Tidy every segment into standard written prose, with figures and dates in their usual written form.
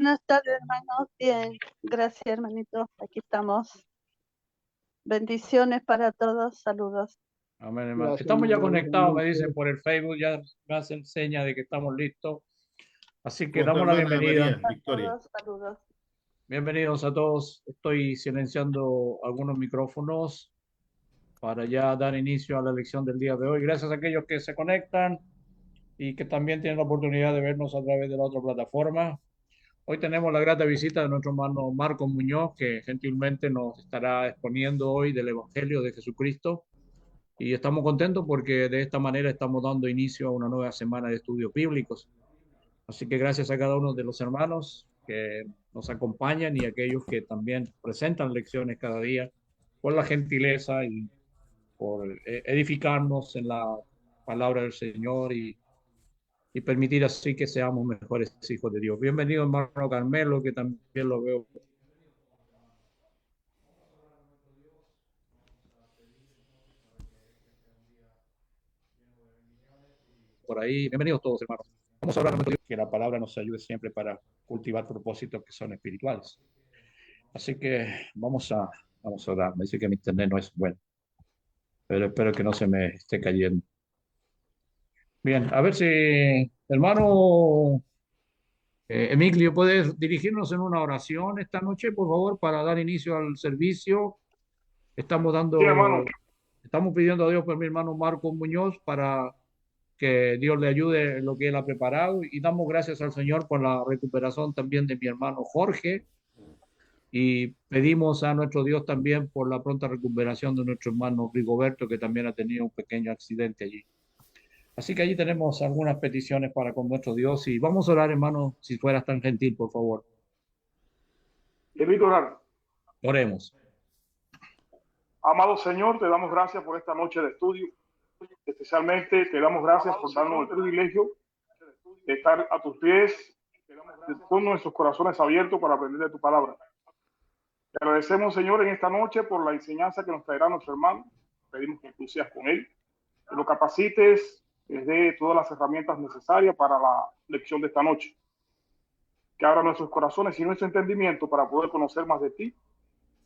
Buenas tardes, hermanos. Bien, gracias, hermanito. Aquí estamos. Bendiciones para todos. Saludos. Amén, hermano. Gracias, Estamos ya hermano. conectados, me Igualmente. dicen por el Facebook, ya me hacen señas de que estamos listos. Así que ¿Cómo está, damos la hermana bienvenida. María Victoria? Saludos, saludos. Bienvenidos a todos. Estoy silenciando algunos micrófonos para ya dar inicio a la lección del día de hoy. Gracias a aquellos que se conectan y que también tienen la oportunidad de vernos a través de la otra plataforma. Hoy tenemos la grata visita de nuestro hermano Marco Muñoz, que gentilmente nos estará exponiendo hoy del Evangelio de Jesucristo. Y estamos contentos porque de esta manera estamos dando inicio a una nueva semana de estudios bíblicos. Así que gracias a cada uno de los hermanos que nos acompañan y a aquellos que también presentan lecciones cada día por la gentileza y por edificarnos en la palabra del Señor y permitir así que seamos mejores hijos de Dios. Bienvenido, hermano Carmelo, que también lo veo por ahí. Bienvenidos todos, hermanos. Vamos a hablar de que la palabra nos ayude siempre para cultivar propósitos que son espirituales. Así que vamos a orar. Me dice que mi internet no es bueno, pero espero que no se me esté cayendo. Bien, a ver si, hermano Emilio, ¿puedes dirigirnos en una oración esta noche, por favor, para dar inicio al servicio? Estamos Sí, hermano. estamos pidiendo a Dios por mi hermano Marco Muñoz para que Dios le ayude en lo que él ha preparado y damos gracias al Señor por la recuperación también de mi hermano Jorge y pedimos a nuestro Dios también por la pronta recuperación de nuestro hermano Rigoberto, que también ha tenido un pequeño accidente allí. Así que allí tenemos algunas peticiones para con nuestro Dios y vamos a orar, hermano, si fueras tan gentil, por favor. Te invito a orar. Oremos. Amado Señor, te damos gracias por esta noche de estudio. Especialmente te damos gracias por darnos el privilegio de estar a tus pies con nuestros corazones abiertos para aprender de tu palabra. Te agradecemos, Señor, en esta noche por la enseñanza que nos traerá nuestro hermano. Pedimos que tú seas con él, que lo capacites, que les dé todas las herramientas necesarias para la lección de esta noche. Que abra nuestros corazones y nuestro entendimiento para poder conocer más de ti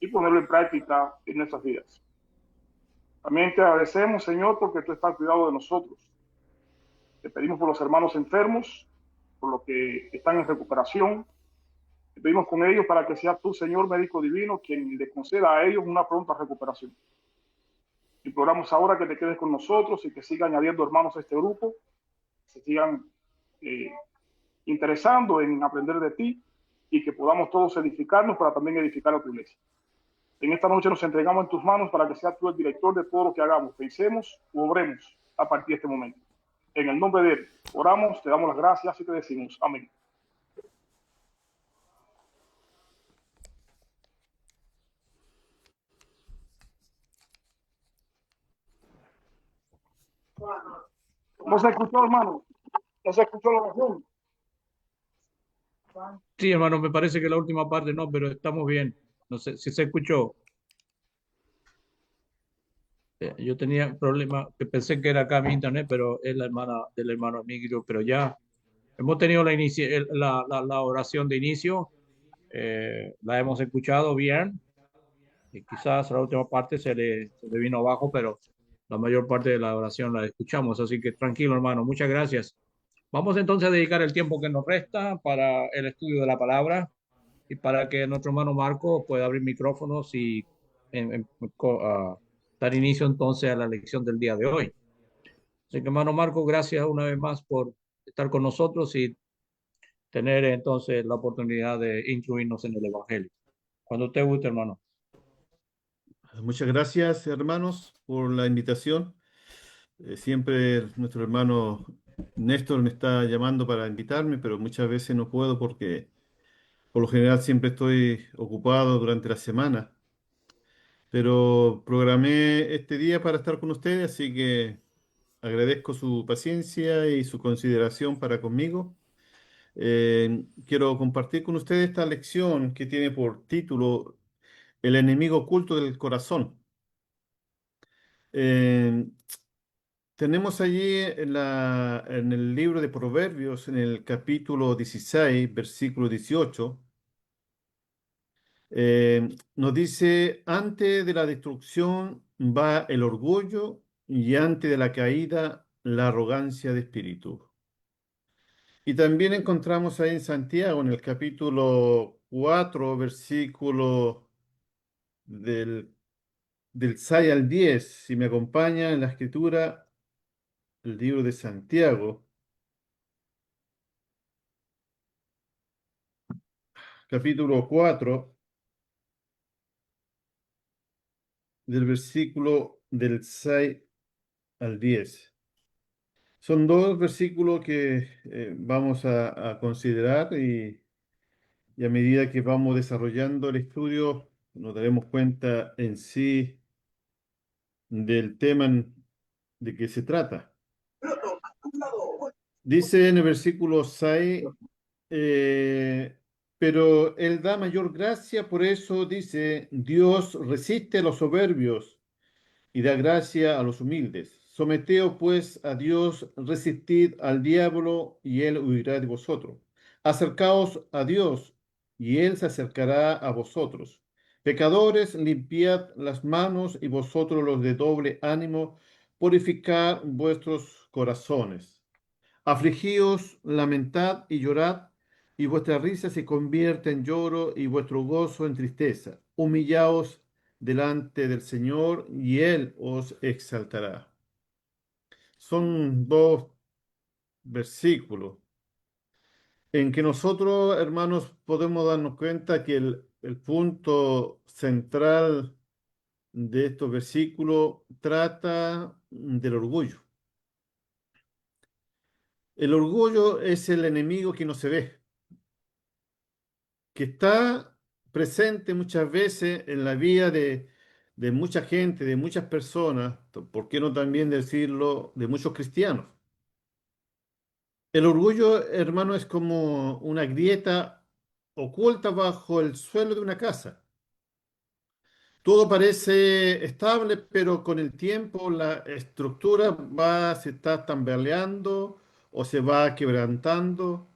y ponerlo en práctica en nuestras vidas. También te agradecemos, Señor, porque tú estás al cuidado de nosotros. Te pedimos por los hermanos enfermos, por los que están en recuperación. Te pedimos con ellos para que sea tú, Señor médico divino, quien les conceda a ellos una pronta recuperación. Imploramos ahora que te quedes con nosotros y que siga añadiendo hermanos a este grupo, que se sigan interesando en aprender de ti y que podamos todos edificarnos para también edificar a tu iglesia. En esta noche nos entregamos en tus manos para que seas tú el director de todo lo que hagamos, pensemos u obremos a partir de este momento. En el nombre de él, oramos, te damos las gracias y te decimos amén. ¿No se escuchó, hermano? ¿No se escuchó la oración? Sí, hermano, me parece que la última parte no, pero estamos bien. No sé si se escuchó. Yo tenía problema, que pensé que era acá mi internet, pero es la hermana del hermano Emilio, pero ya hemos tenido la oración de inicio, la hemos escuchado bien, y quizás la última parte se le vino abajo, pero la mayor parte de la oración la escuchamos, así que tranquilo, hermano, muchas gracias. Vamos entonces a dedicar el tiempo que nos resta para el estudio de la palabra y para que nuestro hermano Marco pueda abrir micrófonos y dar inicio entonces a la lección del día de hoy. Así que, hermano Marco, gracias una vez más por estar con nosotros y tener entonces la oportunidad de instruirnos en el Evangelio. Cuando usted guste, hermano. Muchas gracias, hermanos, por la invitación. Siempre nuestro hermano Néstor me está llamando para invitarme, pero muchas veces no puedo porque por lo general siempre estoy ocupado durante la semana. Pero programé este día para estar con ustedes, así que agradezco su paciencia y su consideración para conmigo. Quiero compartir con ustedes esta lección que tiene por título El enemigo oculto del corazón. Eh, tenemos allí en el libro de Proverbios, en el capítulo 16, versículo 18, nos dice, antes de la destrucción va el orgullo y antes de la caída la arrogancia de espíritu. Y también encontramos ahí en Santiago, en el capítulo 4, versículo del, del 6 al 10, si me acompaña en la escritura, el libro de Santiago, capítulo 4, del versículo del 6 al 10. Son dos versículos que vamos a considerar y a medida que vamos desarrollando el estudio nos daremos cuenta en sí del tema de que se trata. Dice en el versículo 6, pero Él da mayor gracia, por eso dice, Dios resiste a los soberbios y da gracia a los humildes. Someteos pues a Dios, resistid al diablo y él huirá de vosotros. Acercaos a Dios y él se acercará a vosotros. Pecadores, limpiad las manos y vosotros los de doble ánimo, purificad vuestros corazones. Afligíos, lamentad y llorad, y vuestra risa se convierte en lloro y vuestro gozo en tristeza. Humillaos delante del Señor y Él os exaltará. Son dos versículos en que nosotros, hermanos, podemos darnos cuenta que el punto central de estos versículos trata del orgullo. El orgullo es el enemigo que no se ve, que está presente muchas veces en la vida de mucha gente, de muchas personas, ¿por qué no también decirlo, de muchos cristianos? El orgullo, hermano, es como una grieta oculta bajo el suelo de una casa. Todo parece estable, pero con el tiempo la estructura se está tambaleando o se va quebrantando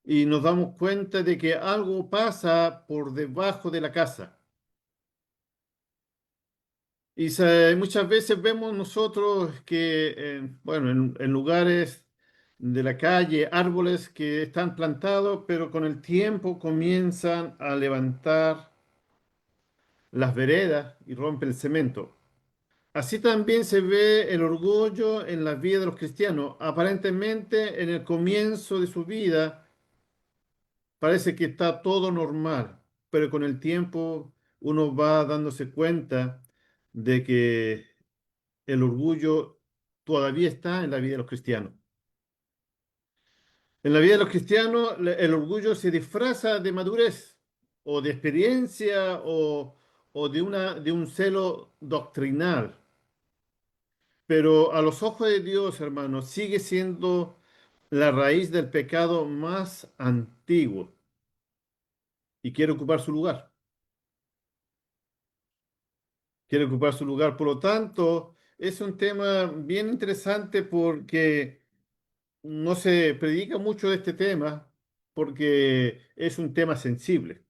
y nos damos cuenta de que algo pasa por debajo de la casa. Y muchas veces vemos nosotros que, bueno, en lugares de la calle, árboles que están plantados, pero con el tiempo comienzan a levantar las veredas y rompen el cemento. Así también se ve el orgullo en la vida de los cristianos. Aparentemente, en el comienzo de su vida, parece que está todo normal, pero con el tiempo uno va dándose cuenta de que el orgullo todavía está en la vida de los cristianos. En la vida de los cristianos, el orgullo se disfraza de madurez o de experiencia o de un celo doctrinal. Pero a los ojos de Dios, hermanos, sigue siendo la raíz del pecado más antiguo y quiere ocupar su lugar. Quiere ocupar su lugar. Por lo tanto, es un tema bien interesante porque no se predica mucho de este tema porque es un tema sensible.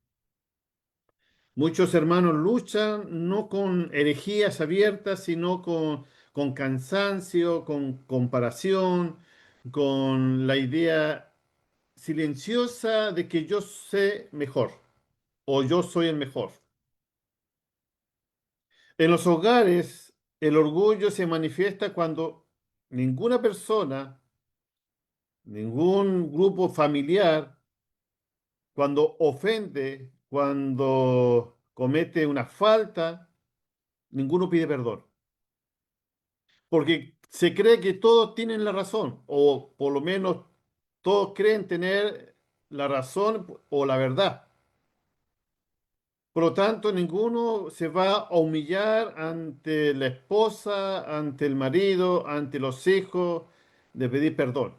Muchos hermanos luchan no con herejías abiertas, sino con cansancio, con comparación, con la idea silenciosa de que yo sé mejor o yo soy el mejor. En los hogares, el orgullo se manifiesta cuando ninguna persona, ningún grupo familiar, cuando ofende, cuando comete una falta, ninguno pide perdón. Porque se cree que todos tienen la razón, o por lo menos todos creen tener la razón o la verdad. Por lo tanto, ninguno se va a humillar ante la esposa, ante el marido, ante los hijos, de pedir perdón.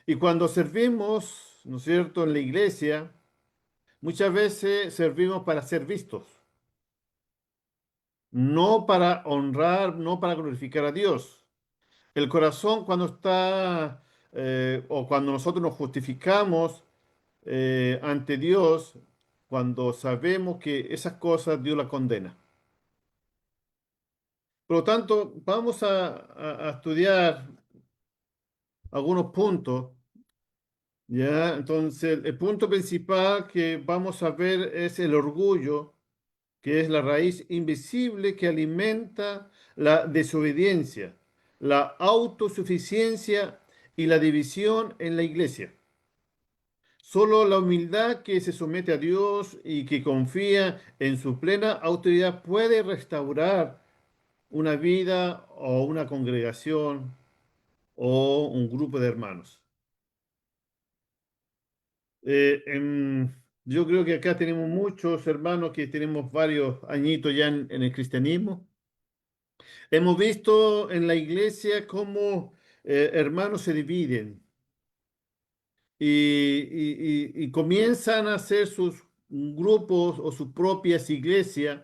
Y cuando servimos, ¿no es cierto?, en la iglesia, muchas veces servimos para ser vistos. no para honrar, no para glorificar a Dios. El corazón cuando está, o cuando nosotros nos justificamos ante Dios, cuando sabemos que esas cosas Dios las condena. Por lo tanto, vamos a estudiar algunos puntos, ¿ya? Entonces, el punto principal que vamos a ver es el orgullo, que es la raíz invisible que alimenta la desobediencia, la autosuficiencia y la división en la iglesia. Solo la humildad que se somete a Dios y que confía en su plena autoridad puede restaurar una vida o una congregación o un grupo de hermanos. Yo creo que acá tenemos muchos hermanos que tenemos varios añitos ya en el cristianismo. Hemos visto en la iglesia cómo hermanos se dividen y comienzan a hacer sus grupos o sus propias iglesias.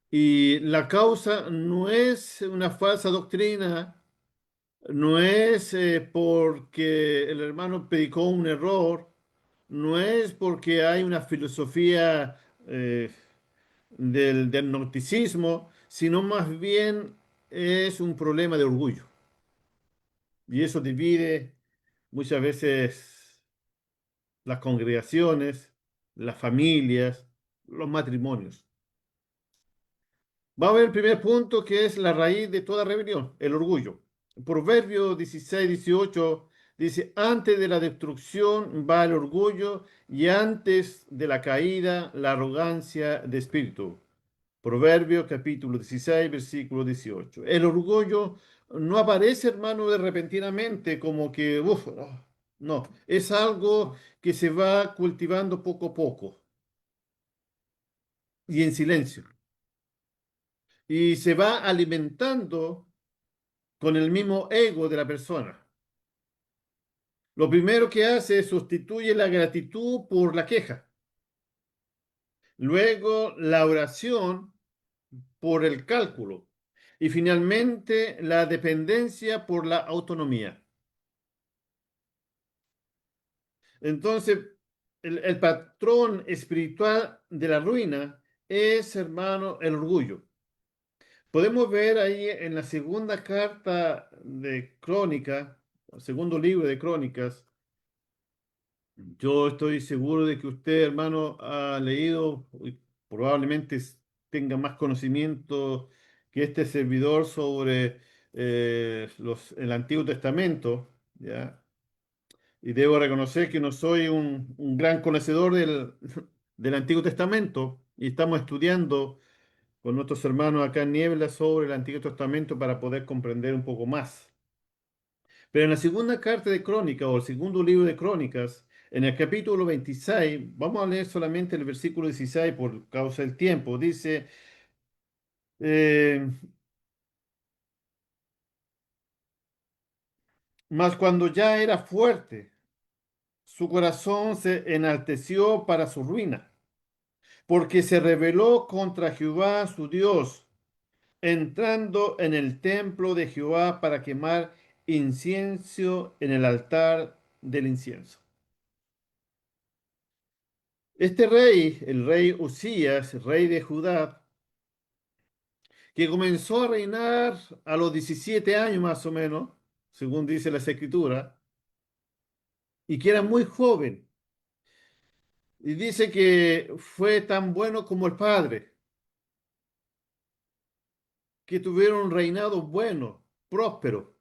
Y la causa no es una falsa doctrina, no es porque el hermano predicó un error, no es porque hay una filosofía del gnosticismo, sino más bien es un problema de orgullo. Y eso divide muchas veces las congregaciones, las familias, los matrimonios. Vamos a ver el primer punto que es la raíz de toda rebelión, el orgullo. Proverbio 16-18 dice, antes de la destrucción va el orgullo y antes de la caída la arrogancia de espíritu. Proverbio capítulo 16, versículo 18. El orgullo no aparece, hermano, de repentinamente como que, uf, no, es algo que se va cultivando poco a poco y en silencio. Y se va alimentando con el mismo ego de la persona. Lo primero que hace es sustituye la gratitud por la queja. Luego la oración por el cálculo. Y finalmente la dependencia por la autonomía. Entonces, el patrón espiritual de la ruina es, hermano, el orgullo. Podemos ver ahí en la segunda carta de Crónica, segundo libro de Crónicas. Yo estoy seguro de que usted, hermano, ha leído y probablemente tenga más conocimiento que este servidor sobre el Antiguo Testamento, ¿ya? Y debo reconocer que no soy un gran conocedor del Antiguo Testamento y estamos estudiando con nuestros hermanos acá en Niebla sobre el Antiguo Testamento para poder comprender un poco más. Pero en la segunda carta de Crónicas o el segundo libro de Crónicas, en el capítulo 26, vamos a leer solamente el versículo 16 por causa del tiempo, dice, eh, mas cuando ya era fuerte, su corazón se enalteció para su ruina, porque se rebeló contra Jehová su Dios, entrando en el templo de Jehová para quemar incienso en el altar del incienso. Este rey, el rey Usías, rey de Judá, que comenzó a reinar a los 17 años más o menos, según dice las escrituras, y que era muy joven. Y dice que fue tan bueno como el padre, que tuvieron un reinado bueno, próspero,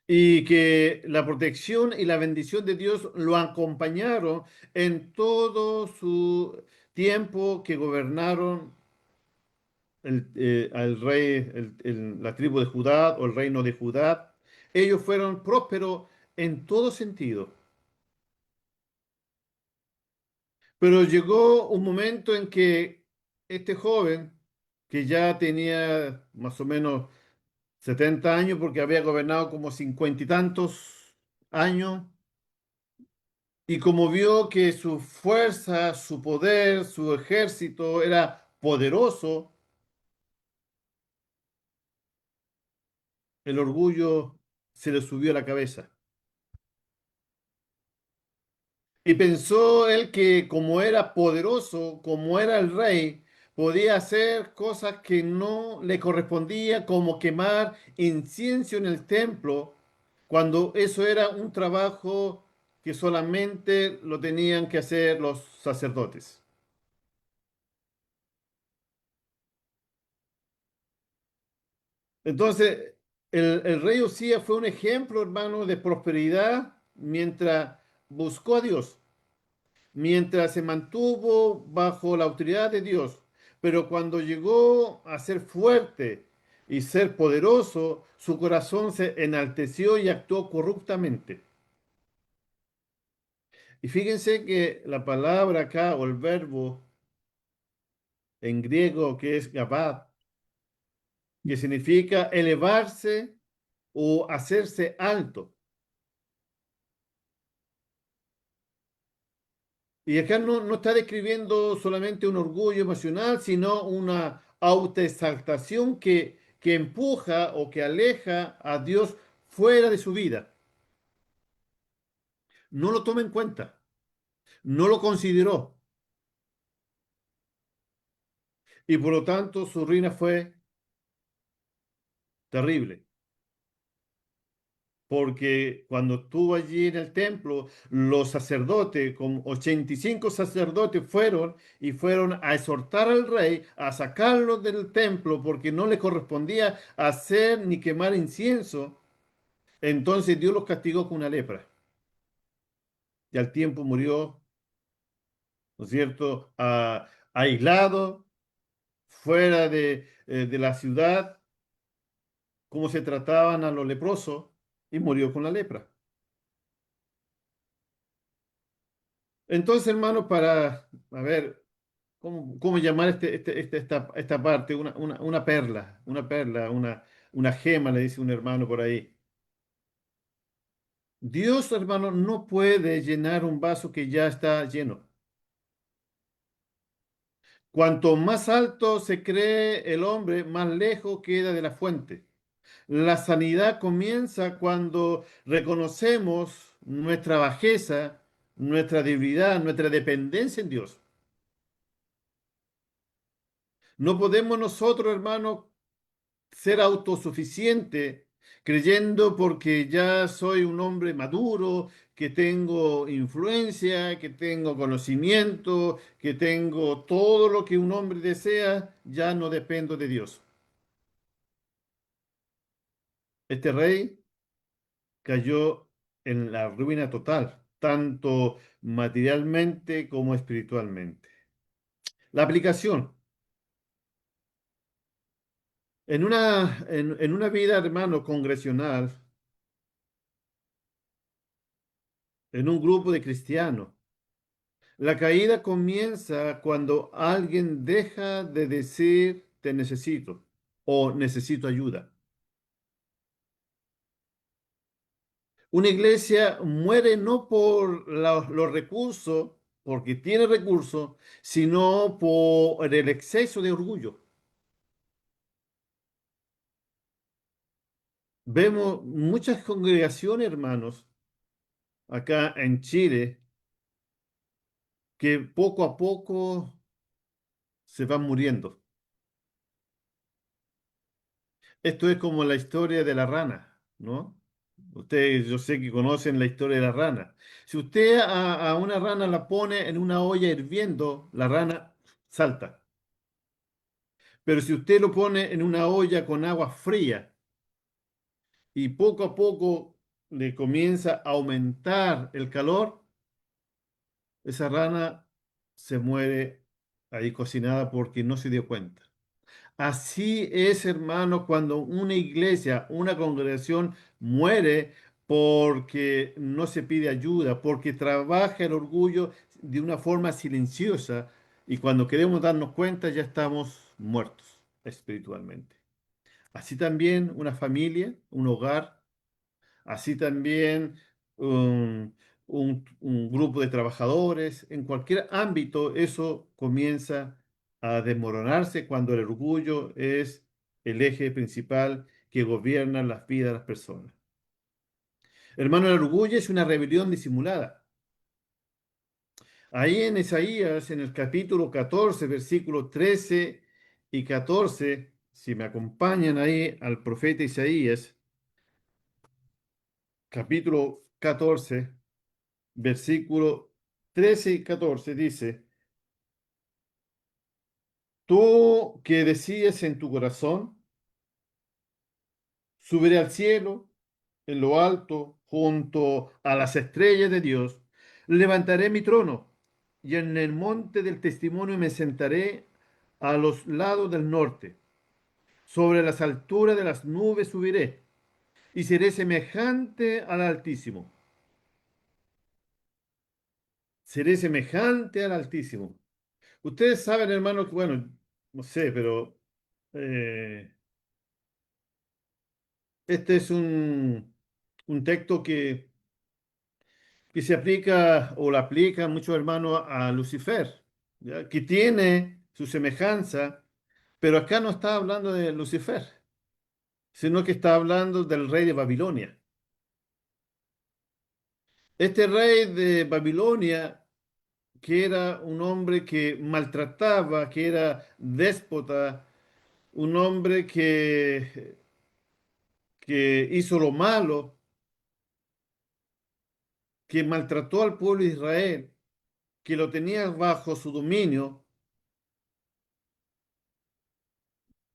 y que la protección y la bendición de Dios lo acompañaron en todo su tiempo que gobernaron al rey, la tribu de Judá o el reino de Judá. Ellos fueron prósperos en todo sentido. Pero llegó un momento en que este joven, que ya tenía más o menos 70 años, porque había gobernado como 50 y tantos años, y como vio que su fuerza, su poder, su ejército era poderoso, el orgullo se le subió a la cabeza. Y pensó él que como era poderoso, como era el rey, podía hacer cosas que no le correspondía, como quemar incienso en el templo, cuando eso era un trabajo que solamente lo tenían que hacer los sacerdotes. Entonces, el rey Usías fue un ejemplo, hermano, de prosperidad mientras buscó a Dios, mientras se mantuvo bajo la autoridad de Dios. Pero cuando llegó a ser fuerte y ser poderoso, su corazón se enalteció y actuó corruptamente. Y fíjense que la palabra acá, o el verbo en griego que es gabad, que significa elevarse o hacerse alto. Y acá no está describiendo solamente un orgullo emocional, sino una autoexaltación que empuja o que aleja a Dios fuera de su vida. No lo toma en cuenta, no lo consideró y por lo tanto su ruina fue terrible. Porque cuando estuvo allí en el templo, los sacerdotes, con 85 sacerdotes, fueron a exhortar al rey a sacarlo del templo porque no le correspondía hacer ni quemar incienso. Entonces Dios los castigó con una lepra. Y al tiempo murió, ¿no es cierto?, aislado, fuera de la ciudad, cómo se trataban a los leprosos, y murió con la lepra. Entonces, hermano, a ver, ¿cómo llamar esta parte? Una perla, una gema, le dice un hermano por ahí. Dios, hermano, no puede llenar un vaso que ya está lleno. Cuanto más alto se cree el hombre, más lejos queda de la fuente. La sanidad comienza cuando reconocemos nuestra bajeza, nuestra debilidad, nuestra dependencia en Dios. No podemos nosotros, hermano, ser autosuficiente, creyendo porque ya soy un hombre maduro, que tengo influencia, que tengo conocimiento, que tengo todo lo que un hombre desea, ya no dependo de Dios. Este rey cayó en la ruina total, tanto materialmente como espiritualmente. La aplicación. En una vida, hermano, congresional, en un grupo de cristianos, la caída comienza cuando alguien deja de decir te necesito o necesito ayuda. Una iglesia muere no por los recursos, porque tiene recursos, sino por el exceso de orgullo. Vemos muchas congregaciones, hermanos, acá en Chile, que poco a poco se van muriendo. Esto es como la historia de la rana, ¿no? Ustedes, yo sé que conocen la historia de la rana. Si usted a una rana la pone en una olla hirviendo, la rana salta. Pero si usted lo pone en una olla con agua fría y poco a poco le comienza a aumentar el calor, esa rana se muere ahí cocinada porque no se dio cuenta. Así es, hermano, cuando una iglesia, una congregación muere porque no se pide ayuda, porque trabaja el orgullo de una forma silenciosa y cuando queremos darnos cuenta ya estamos muertos espiritualmente. Así también una familia, un hogar, así también un grupo de trabajadores, en cualquier ámbito eso comienza a desmoronarse cuando el orgullo es el eje principal que gobierna las vidas de las personas. Hermano, el orgullo es una rebelión disimulada. Ahí en Isaías, en el capítulo 14, versículos 13 y 14, si me acompañan ahí al profeta Isaías, capítulo 14, versículo 13 y 14, dice: Tú que decías en tu corazón, subiré al cielo, en lo alto, junto a las estrellas de Dios, levantaré mi trono y en el monte del testimonio me sentaré a los lados del norte. Sobre las alturas de las nubes subiré y seré semejante al Altísimo. Seré semejante al Altísimo. Ustedes saben, hermano, que bueno, no sé, pero eh, este es un texto que se aplica o la aplican muchos hermanos a Lucifer, ¿ya? Que tiene su semejanza, pero acá no está hablando de Lucifer, sino que está hablando del rey de Babilonia. Este rey de Babilonia, que era un hombre que maltrataba, que era déspota, un hombre que hizo lo malo, que maltrató al pueblo de Israel, que lo tenía bajo su dominio.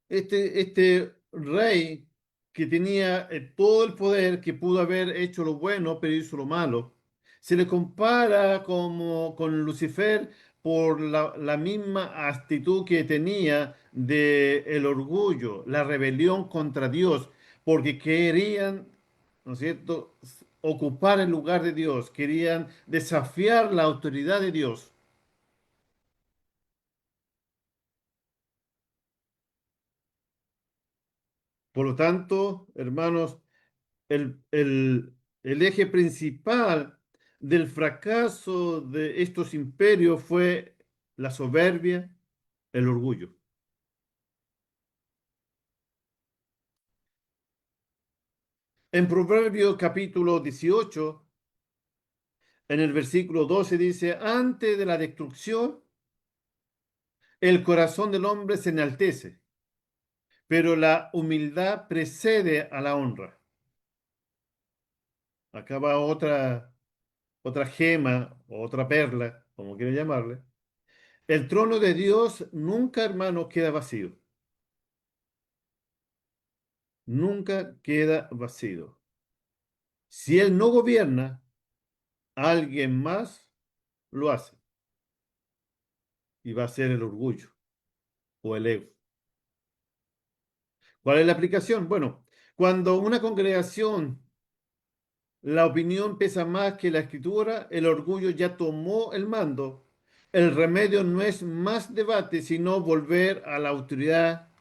Este rey que tenía todo el poder, que pudo haber hecho lo bueno, pero hizo lo malo, se le compara como con Lucifer por la misma actitud que tenía de el orgullo, la rebelión contra Dios, porque querían, ¿no es cierto?, ocupar el lugar de Dios, querían desafiar la autoridad de Dios. Por lo tanto, hermanos, el eje principal del fracaso de estos imperios fue la soberbia, el orgullo. En Proverbios capítulo 18, en el versículo 12 dice: Antes de la destrucción, el corazón del hombre se enaltece, pero la humildad precede a la honra. Acá va otra gema, otra perla, como quieren llamarle. El trono de Dios nunca, hermano, queda vacío. Nunca queda vacío. Si Él no gobierna, alguien más lo hace. Y va a ser el orgullo o el ego. ¿Cuál es la aplicación? Bueno, cuando una congregación, la opinión pesa más que la escritura, el orgullo ya tomó el mando. El remedio no es más debate, sino volver a la autoridad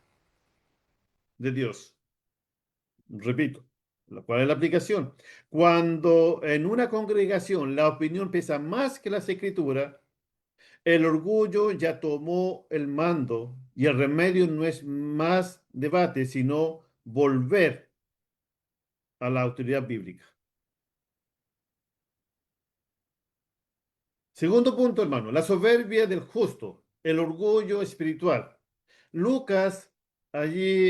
de Dios. Repito, ¿cuál es la aplicación? Cuando en una congregación la opinión pesa más que las escrituras, el orgullo ya tomó el mando y el remedio no es más debate, sino volver a la autoridad bíblica. Segundo punto, hermano, la soberbia del justo, el orgullo espiritual. Lucas, allí,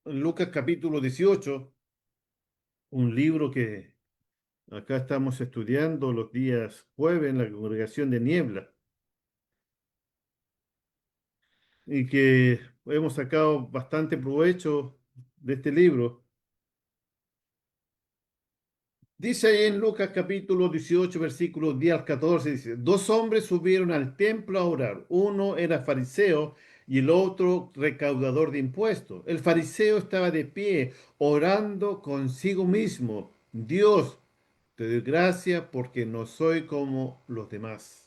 en Lucas capítulo 18, un libro que acá estamos estudiando los días jueves en la congregación de Niebla y que hemos sacado bastante provecho de este libro. Dice ahí en Lucas capítulo 18, versículos 10 al 14, dice: Dos hombres subieron al templo a orar. Uno era fariseo y el otro recaudador de impuestos. El fariseo estaba de pie, orando consigo mismo: Dios, te doy gracias porque no soy como los demás.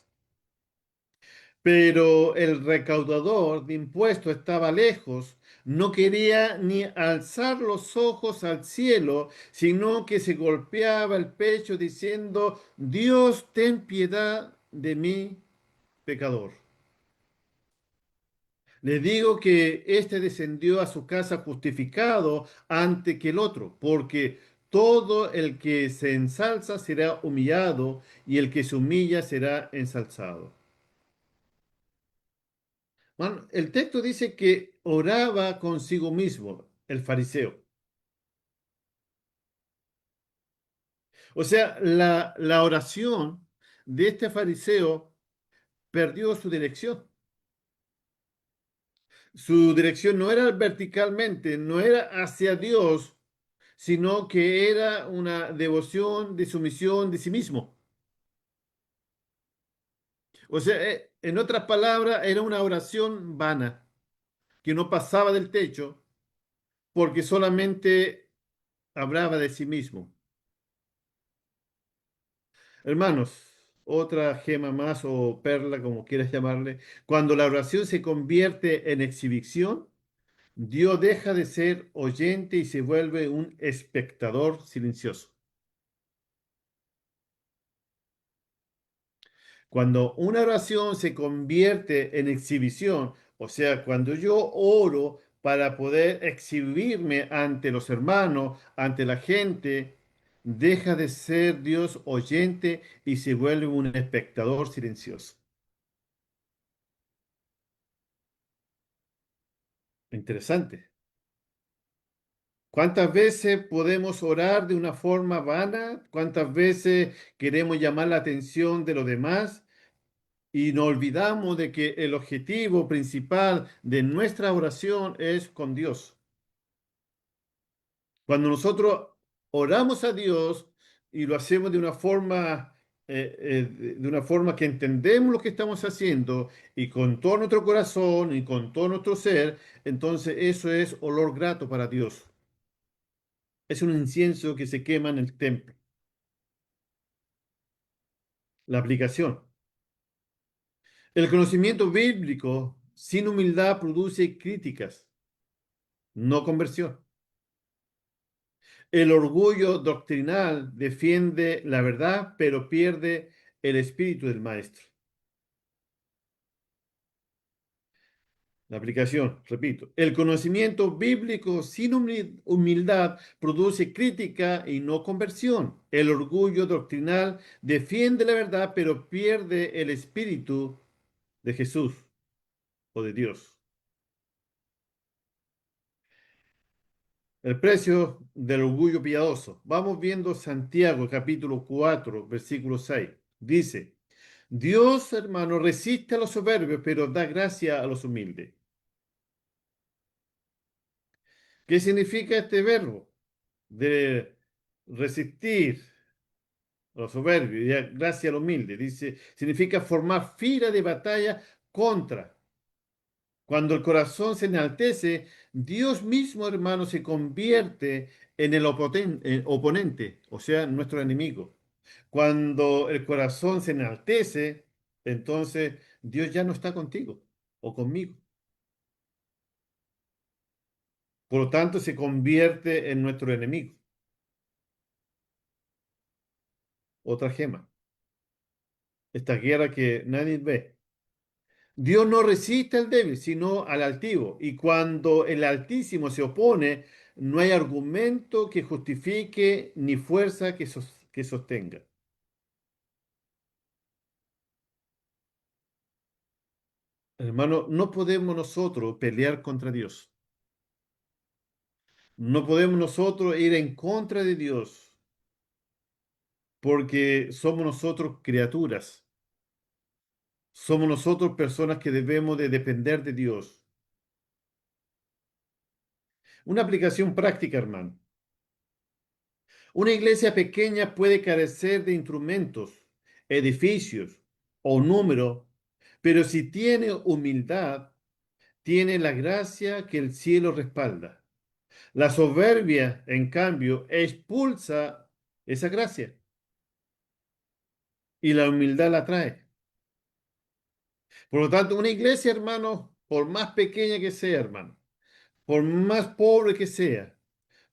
Pero el recaudador de impuestos estaba lejos, no quería ni alzar los ojos al cielo, sino que se golpeaba el pecho diciendo: Dios, ten piedad de mí, pecador. Le digo que éste descendió a su casa justificado antes que el otro, porque todo el que se ensalza será humillado, y el que se humilla será ensalzado. Bueno, el texto dice que oraba consigo mismo, el fariseo. O sea, la oración de este fariseo perdió su dirección. Su dirección no era verticalmente, no era hacia Dios, sino que era una devoción de sumisión de sí mismo. O sea, en otras palabras, era una oración vana, que no pasaba del techo, porque solamente hablaba de sí mismo. Hermanos, otra gema más o perla, como quieras llamarle, cuando la oración se convierte en exhibición, Dios deja de ser oyente y se vuelve un espectador silencioso. Cuando una oración se convierte en exhibición, o sea, cuando yo oro para poder exhibirme ante los hermanos, ante la gente, deja de ser Dios oyente y se vuelve un espectador silencioso. Interesante. ¿Cuántas veces podemos orar de una forma vana? ¿Cuántas veces queremos llamar la atención de los demás? Y nos olvidamos de que el objetivo principal de nuestra oración es con Dios. Cuando nosotros oramos a Dios y lo hacemos de una forma que entendemos lo que estamos haciendo y con todo nuestro corazón y con todo nuestro ser, entonces eso es olor grato para Dios. Es un incienso que se quema en el templo. La aplicación. El conocimiento bíblico sin humildad produce críticas, no conversión. El orgullo doctrinal defiende la verdad, pero pierde el espíritu del maestro. La aplicación, repito, el conocimiento bíblico sin humildad produce crítica y no conversión. El orgullo doctrinal defiende la verdad, pero pierde el espíritu de Jesús o de Dios. El precio del orgullo piadoso. Vamos viendo Santiago capítulo 4, versículo 6. Dice, Dios, hermano, resiste a los soberbios, pero da gracia a los humildes. ¿Qué significa este verbo? De resistir a los soberbios y dar gracia a los humildes. Dice, significa formar fila de batalla contra. Cuando el corazón se enaltece, Dios mismo, hermano, se convierte en el oponente, o sea, nuestro enemigo. Cuando el corazón se enaltece, entonces Dios ya no está contigo o conmigo. Por lo tanto, se convierte en nuestro enemigo. Otra gema. Esta guerra que nadie ve. Dios no resiste al débil, sino al altivo. Y cuando el Altísimo se opone, no hay argumento que justifique ni fuerza que sostenga. Hermano, no podemos nosotros pelear contra Dios. No podemos nosotros ir en contra de Dios, porque somos nosotros criaturas. Somos nosotros personas que debemos de depender de Dios. Una aplicación práctica, hermano. Una iglesia pequeña puede carecer de instrumentos, edificios o número, pero si tiene humildad, tiene la gracia que el cielo respalda. La soberbia, en cambio, expulsa esa gracia y la humildad la trae. Por lo tanto, una iglesia, hermano, por más pequeña que sea, hermano, por más pobre que sea,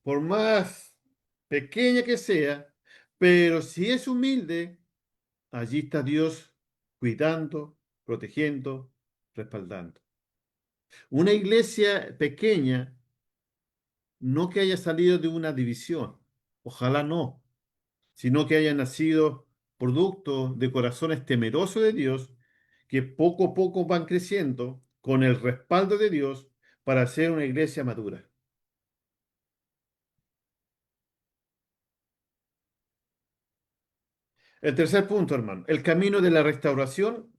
por más pequeña que sea, pero si es humilde, allí está Dios cuidando, protegiendo, respaldando. Una iglesia pequeña, no que haya salido de una división, ojalá no, sino que haya nacido producto de corazones temerosos de Dios, que poco a poco van creciendo con el respaldo de Dios para ser una iglesia madura. El tercer punto, hermano, el camino de la restauración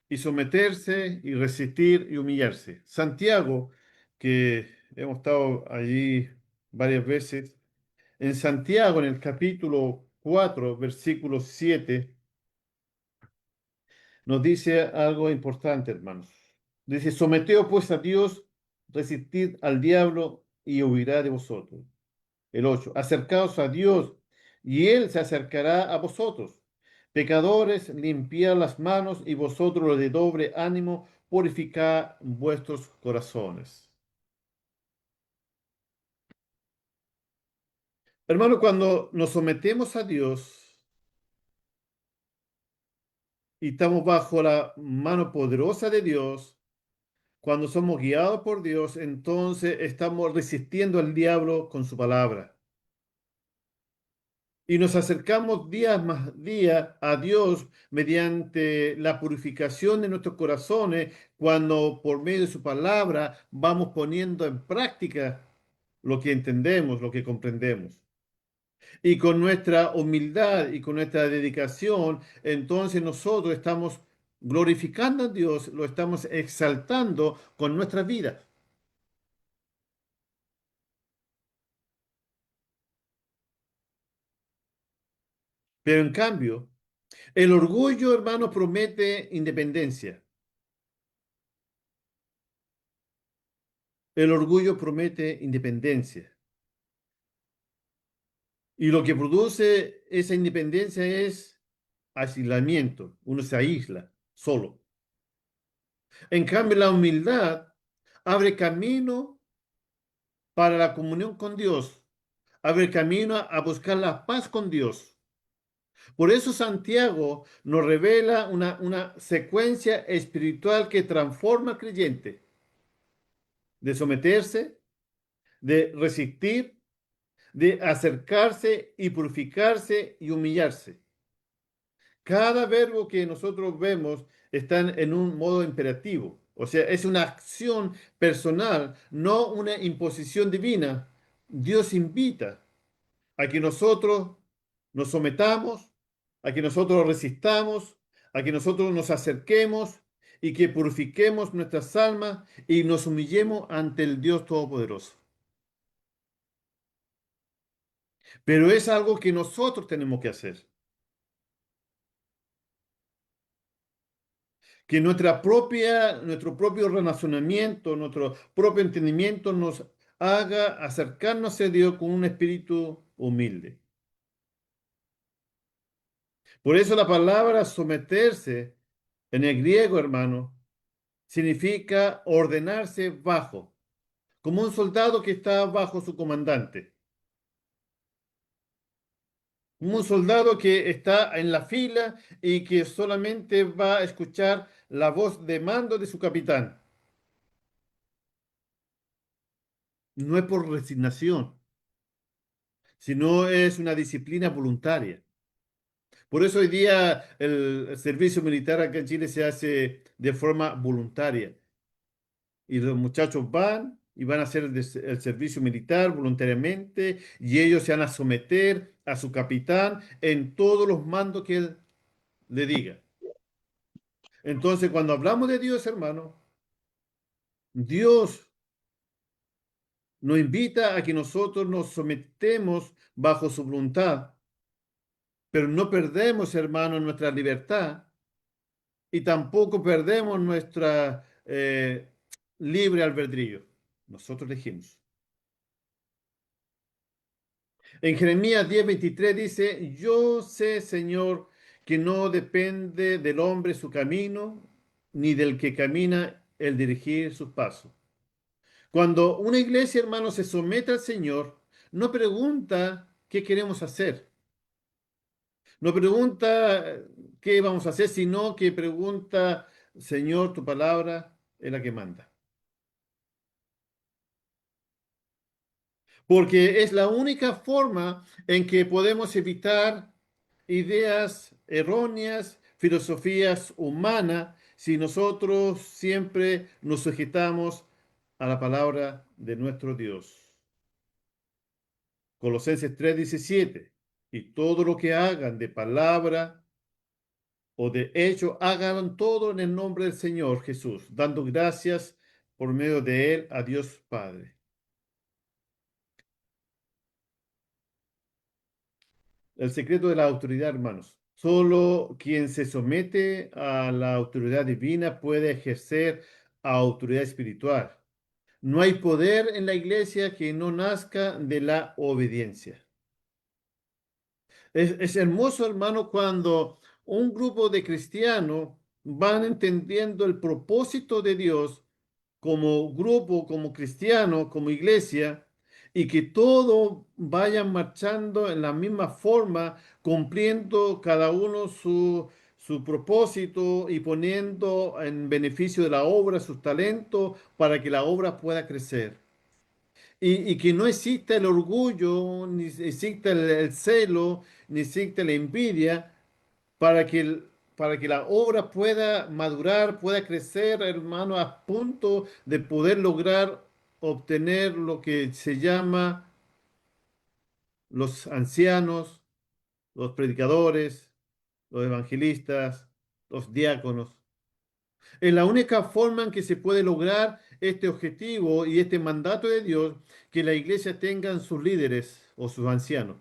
y someterse y resistir y humillarse. Santiago, que hemos estado allí varias veces, en Santiago, en el capítulo 4, versículo 7, nos dice algo importante, hermanos. Dice, someteos pues a Dios, resistid al diablo y huirá de vosotros. El 8, acercaos a Dios y Él se acercará a vosotros. Pecadores, limpiad las manos y vosotros los de doble ánimo, purificad vuestros corazones. Hermano, cuando nos sometemos a Dios y estamos bajo la mano poderosa de Dios, cuando somos guiados por Dios, entonces estamos resistiendo al diablo con su palabra. Y nos acercamos día más día a Dios mediante la purificación de nuestros corazones, cuando por medio de su palabra vamos poniendo en práctica lo que entendemos, lo que comprendemos. Y con nuestra humildad y con nuestra dedicación, entonces nosotros estamos glorificando a Dios, lo estamos exaltando con nuestra vida. Pero en cambio, el orgullo, hermano, promete independencia. El orgullo promete independencia. Y lo que produce esa independencia es aislamiento. Uno se aísla solo. En cambio, la humildad abre camino para la comunión con Dios. Abre camino a buscar la paz con Dios. Por eso Santiago nos revela una secuencia espiritual que transforma al creyente. De someterse, de resistir, de acercarse y purificarse y humillarse. Cada verbo que nosotros vemos está en un modo imperativo, o sea, es una acción personal, no una imposición divina. Dios invita a que nosotros nos sometamos, a que nosotros resistamos, a que nosotros nos acerquemos y que purifiquemos nuestras almas y nos humillemos ante el Dios Todopoderoso. Pero es algo que nosotros tenemos que hacer. Que nuestro propio relacionamiento, nuestro propio entendimiento nos haga acercarnos a Dios con un espíritu humilde. Por eso la palabra someterse en el griego, hermano, significa ordenarse bajo, como un soldado que está bajo su comandante, como un soldado que está en la fila y que solamente va a escuchar la voz de mando de su capitán. No es por resignación, sino es una disciplina voluntaria. Por eso hoy día el servicio militar acá en Chile se hace de forma voluntaria. Y los muchachos van y van a hacer el servicio militar voluntariamente y ellos se van a someter a su capitán en todos los mandos que él le diga. Entonces, cuando hablamos de Dios, hermano, Dios nos invita a que nosotros nos sometemos bajo su voluntad, pero no perdemos, hermano, nuestra libertad y tampoco perdemos nuestra libre albedrío. Nosotros elegimos. En Jeremías 10:23 dice, yo sé, Señor, que no depende del hombre su camino, ni del que camina el dirigir sus pasos. Cuando una iglesia, hermano, se somete al Señor, no pregunta qué queremos hacer, no pregunta qué vamos a hacer, sino que pregunta, Señor, tu palabra es la que manda. porque es la única forma en que podemos evitar ideas erróneas, filosofías humanas, si nosotros siempre nos sujetamos a la palabra de nuestro Dios. Colosenses 3:17. Y todo lo que hagan de palabra o de hecho, hagan todo en el nombre del Señor Jesús, dando gracias por medio de Él a Dios Padre. El secreto de la autoridad, hermanos. Solo quien se somete a la autoridad divina puede ejercer autoridad espiritual. No hay poder en la iglesia que no nazca de la obediencia. Es hermoso, hermano, cuando un grupo de cristianos van entendiendo el propósito de Dios como grupo, como cristiano, como iglesia, y que todos vayan marchando en la misma forma, cumpliendo cada uno su propósito y poniendo en beneficio de la obra sus talentos para que la obra pueda crecer. Y que no exista el orgullo, ni exista el celo, ni exista la envidia, para que, para que la obra pueda madurar, pueda crecer, hermano, a punto de poder lograr obtener lo que se llama los ancianos, los predicadores, los evangelistas, los diáconos. Es la única forma en que se puede lograr este objetivo y este mandato de Dios, que la iglesia tenga sus líderes o sus ancianos.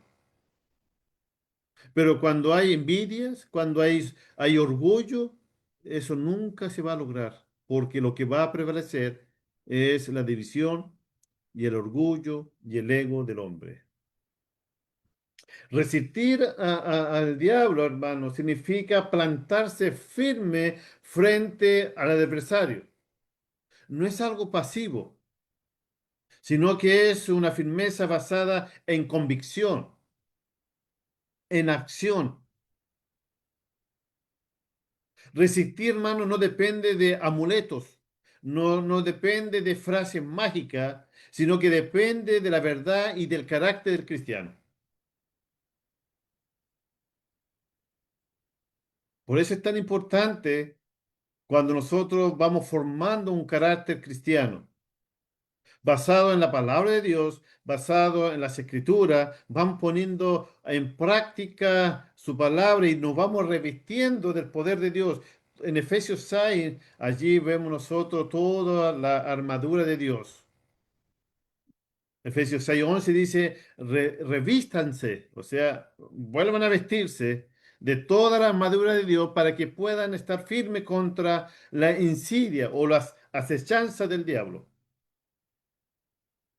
Pero cuando hay envidias, cuando hay orgullo, eso nunca se va a lograr, porque lo que va a prevalecer es la división y el orgullo y el ego del hombre. Resistir al diablo, hermano, significa plantarse firme frente al adversario. No es algo pasivo, sino que es una firmeza basada en convicción, en acción. Resistir, hermano, no depende de amuletos, no depende de frases mágicas, sino que depende de la verdad y del carácter del cristiano. Por eso es tan importante cuando nosotros vamos formando un carácter cristiano, basado en la palabra de Dios, basado en las escrituras, vamos poniendo en práctica su palabra y nos vamos revistiendo del poder de Dios. En Efesios 6, allí vemos nosotros toda la armadura de Dios. Efesios 6:11 dice, revístanse, o sea, vuelvan a vestirse de toda la armadura de Dios para que puedan estar firmes contra la insidia o las acechanzas del diablo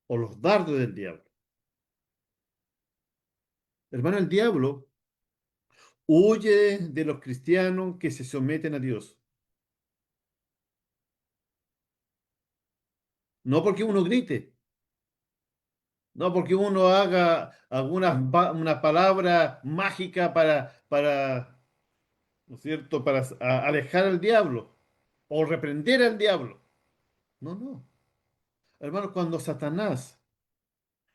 o los dardos del diablo. Hermano, el diablo huye de los cristianos que se someten a Dios. No porque uno grite, no porque uno haga una palabra mágica para, ¿no es cierto?, para alejar al diablo o reprender al diablo. No, no. Hermano, cuando Satanás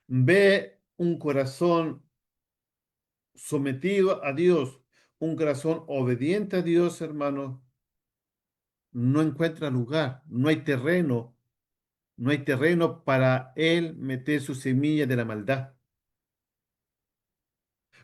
ve un corazón sometido a Dios, un corazón obediente a Dios, hermano, no encuentra lugar, no hay terreno para él meter su semilla de la maldad.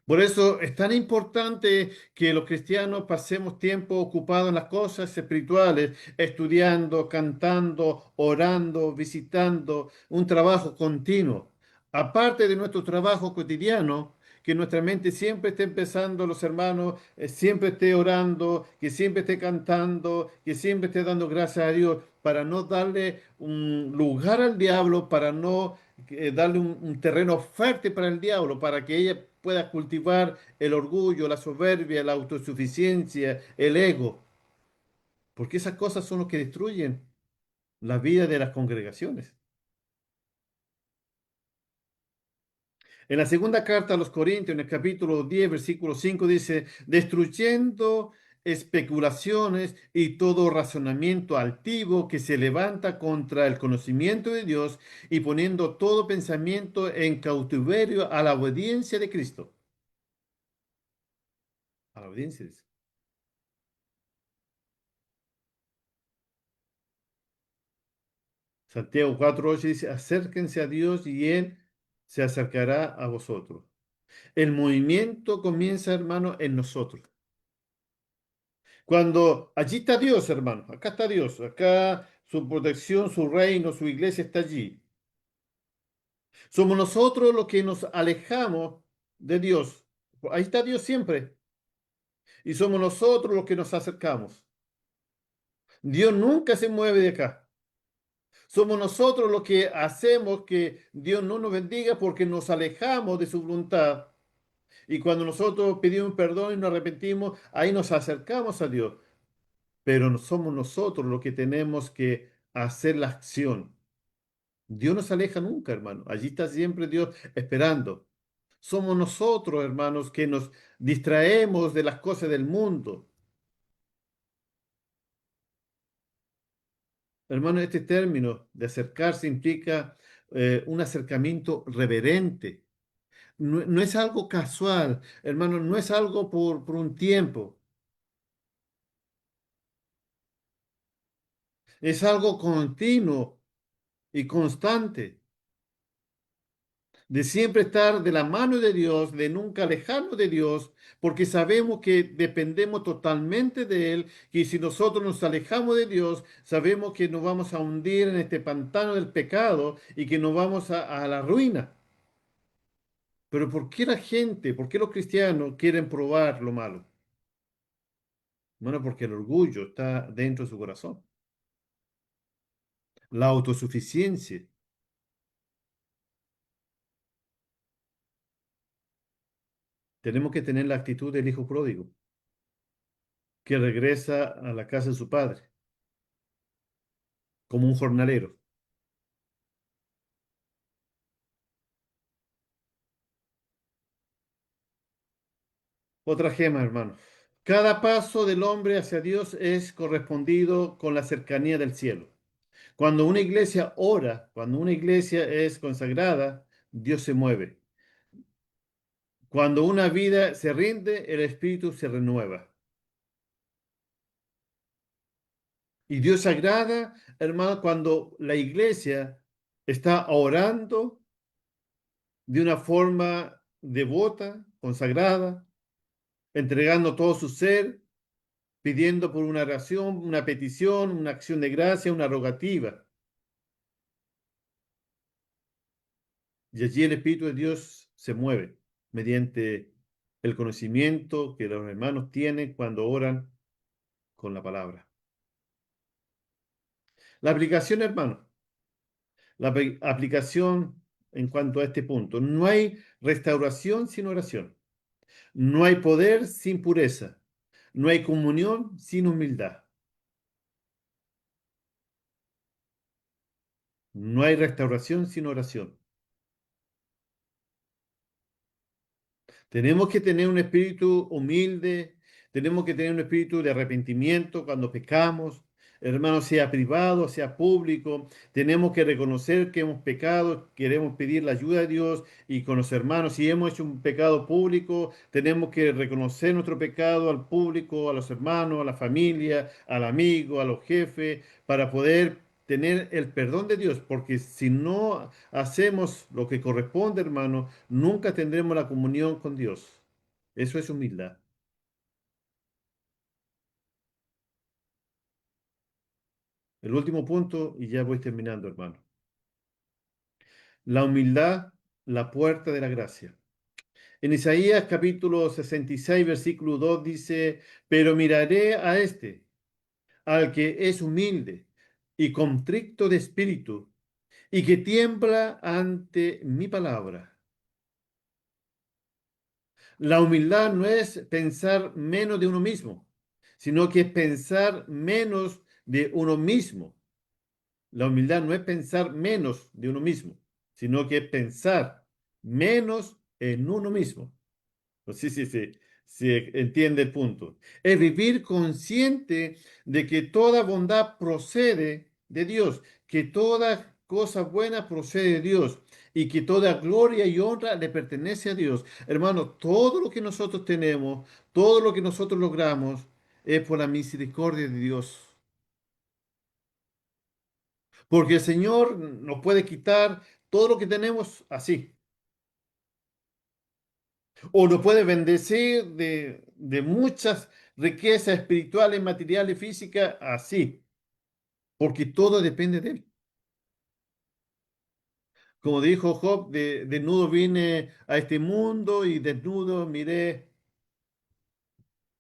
Por eso es tan importante que los cristianos pasemos tiempo ocupados en las cosas espirituales, estudiando, cantando, orando, visitando, un trabajo continuo. Aparte de nuestro trabajo cotidiano, que nuestra mente siempre esté empezando, los hermanos, siempre esté orando, que siempre esté cantando, que siempre esté dando gracias a Dios, para no darle un lugar al diablo, para no darle un terreno fértil para el diablo, para que ella pueda cultivar el orgullo, la soberbia, la autosuficiencia, el ego, porque esas cosas son los que destruyen la vida de las congregaciones. En la segunda carta a los Corintios, en el capítulo 10, versículo 5, dice, destruyendo especulaciones y todo razonamiento altivo que se levanta contra el conocimiento de Dios y poniendo todo pensamiento en cautiverio a la obediencia de Cristo. A la obediencia. Dice. Santiago 4:8 dice, acérquense a Dios y Él se acercará a vosotros. El movimiento comienza, hermano, en nosotros. Cuando allí está Dios, hermano, acá está Dios, acá su protección, su reino, su iglesia está allí. Somos nosotros los que nos alejamos de Dios. Ahí está Dios siempre. Y somos nosotros los que nos acercamos. Dios nunca se mueve de acá. Somos nosotros los que hacemos que Dios no nos bendiga porque nos alejamos de su voluntad. Y cuando nosotros pedimos perdón y nos arrepentimos, ahí nos acercamos a Dios. Pero no somos nosotros los que tenemos que hacer la acción. Dios no se aleja nunca, hermano. Allí está siempre Dios esperando. Somos nosotros, hermanos, que nos distraemos de las cosas del mundo. Hermano, este término de acercarse implica un acercamiento reverente. No, no es algo casual, hermano, no es algo por un tiempo. Es algo continuo y constante. De siempre estar de la mano de Dios, de nunca alejarnos de Dios, porque sabemos que dependemos totalmente de Él, y si nosotros nos alejamos de Dios, sabemos que nos vamos a hundir en este pantano del pecado y que nos vamos a la ruina. Pero ¿por qué la gente, por qué los cristianos quieren probar lo malo? Bueno, porque el orgullo está dentro de su corazón. La autosuficiencia. Tenemos que tener la actitud del hijo pródigo, que regresa a la casa de su padre, como un jornalero. Otra gema, hermano. Cada paso del hombre hacia Dios es correspondido con la cercanía del cielo. Cuando una iglesia ora, cuando una iglesia es consagrada, Dios se mueve. Cuando una vida se rinde, el espíritu se renueva. Y Dios agrada, hermano, cuando la iglesia está orando de una forma devota, consagrada, entregando todo su ser, pidiendo por una oración, una petición, una acción de gracia, una rogativa. Y allí el Espíritu de Dios se mueve mediante el conocimiento que los hermanos tienen cuando oran con la palabra. La aplicación, hermano, aplicación en cuanto a este punto. No hay restauración sin oración. No hay poder sin pureza. No hay comunión sin humildad. No hay restauración sin oración. Tenemos que tener un espíritu humilde, tenemos que tener un espíritu de arrepentimiento cuando pecamos, hermano, sea privado, sea público. Tenemos que reconocer que hemos pecado, queremos pedir la ayuda de Dios y con los hermanos, si hemos hecho un pecado público, tenemos que reconocer nuestro pecado al público, a los hermanos, a la familia, al amigo, a los jefes, para poder tener el perdón de Dios, porque si no hacemos lo que corresponde, hermano, nunca tendremos la comunión con Dios. Eso es humildad. El último punto, y ya voy terminando, hermano. La humildad, la puerta de la gracia. En Isaías capítulo 66, versículo 2 dice, pero miraré a este, al que es humilde y contrito de espíritu, y que tiembla ante mi palabra. La humildad no es pensar menos de uno mismo, sino que es pensar menos de uno mismo. La humildad no es pensar menos de uno mismo, sino que es pensar menos en uno mismo. Sí, sí, sí. Se entiende el punto. Es vivir consciente de que toda bondad procede de Dios, que toda cosa buena procede de Dios y que toda gloria y honra le pertenece a Dios. Hermano, todo lo que nosotros tenemos, todo lo que nosotros logramos es por la misericordia de Dios. Porque el Señor nos puede quitar todo lo que tenemos así. O nos puede bendecir de muchas riquezas espirituales, materiales, físicas, así. Porque todo depende de Él. Como dijo Job, desnudo vine a este mundo y desnudo miré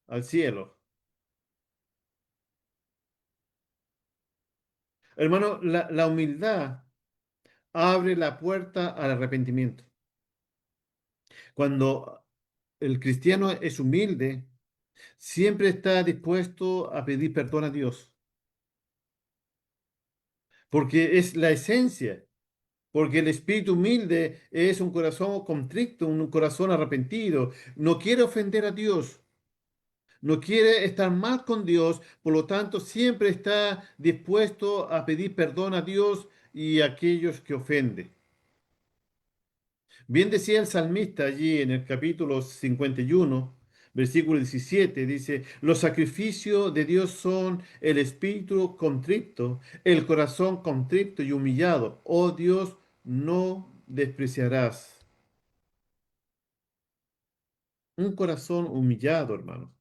al cielo. Hermano, la humildad abre la puerta al arrepentimiento. Cuando el cristiano es humilde, siempre está dispuesto a pedir perdón a Dios, porque es la esencia, porque el espíritu humilde es un corazón contrito, un corazón arrepentido, no quiere ofender a Dios, no quiere estar mal con Dios, por lo tanto siempre está dispuesto a pedir perdón a Dios y a aquellos que ofende. Bien decía el salmista allí en el capítulo 51, versículo 17, dice, los sacrificios de Dios son el espíritu contrito, el corazón contrito y humillado. Oh Dios, no despreciarás. Un corazón humillado, hermano.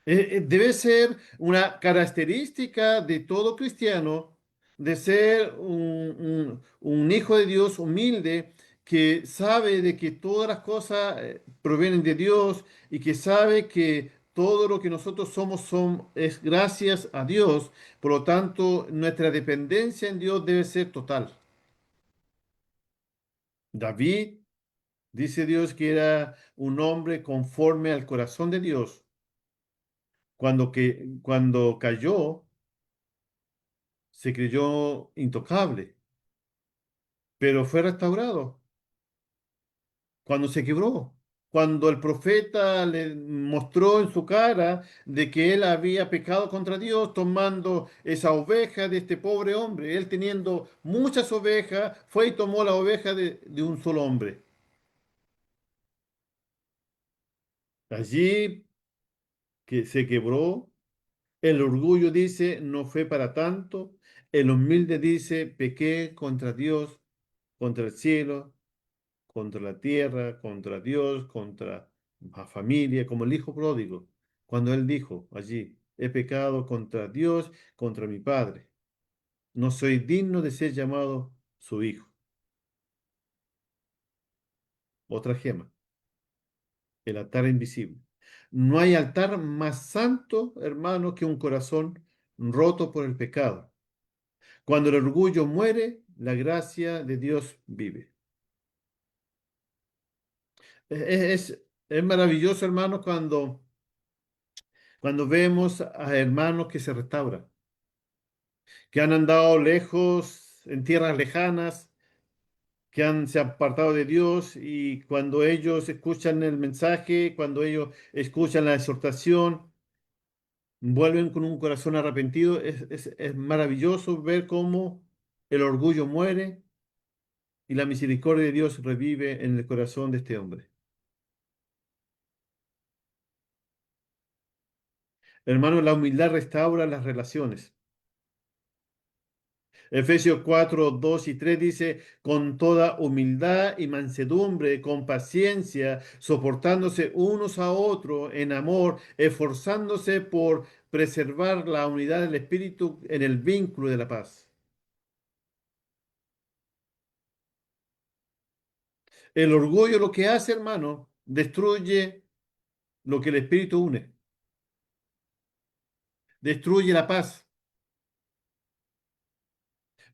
Debe ser una característica de todo cristiano de ser un hijo de Dios humilde que sabe de que todas las cosas provienen de Dios y que sabe que todo lo que nosotros somos es gracias a Dios. Por lo tanto, nuestra dependencia en Dios debe ser total. David, dice Dios que era un hombre conforme al corazón de Dios. Cuando cayó, se creyó intocable, pero fue restaurado cuando se quebró, cuando el profeta le mostró en su cara de que él había pecado contra Dios tomando esa oveja de este pobre hombre. Él teniendo muchas ovejas, fue y tomó la oveja de un solo hombre. Allí que se quebró, el orgullo dice, no fue para tanto, el humilde dice, pequé contra Dios, contra el cielo, contra la tierra, contra Dios, contra la familia, como el hijo pródigo, cuando él dijo allí, he pecado contra Dios, contra mi Padre, no soy digno de ser llamado su hijo. Otra gema, el altar invisible. No hay altar más santo, hermano, que un corazón roto por el pecado. Cuando el orgullo muere, la gracia de Dios vive. Es maravilloso, hermano, cuando vemos a hermanos que se restauran, que han andado lejos, en tierras lejanas, se han apartado de Dios y cuando ellos escuchan el mensaje, cuando ellos escuchan la exhortación, vuelven con un corazón arrepentido. Es maravilloso ver cómo el orgullo muere y la misericordia de Dios revive en el corazón de este hombre. Hermano, la humildad restaura las relaciones. Efesios 4, 2 y 3 dice, con toda humildad y mansedumbre, con paciencia, soportándose unos a otros en amor, esforzándose por preservar la unidad del Espíritu en el vínculo de la paz. El orgullo lo que hace, hermano, destruye lo que el Espíritu une, destruye la paz,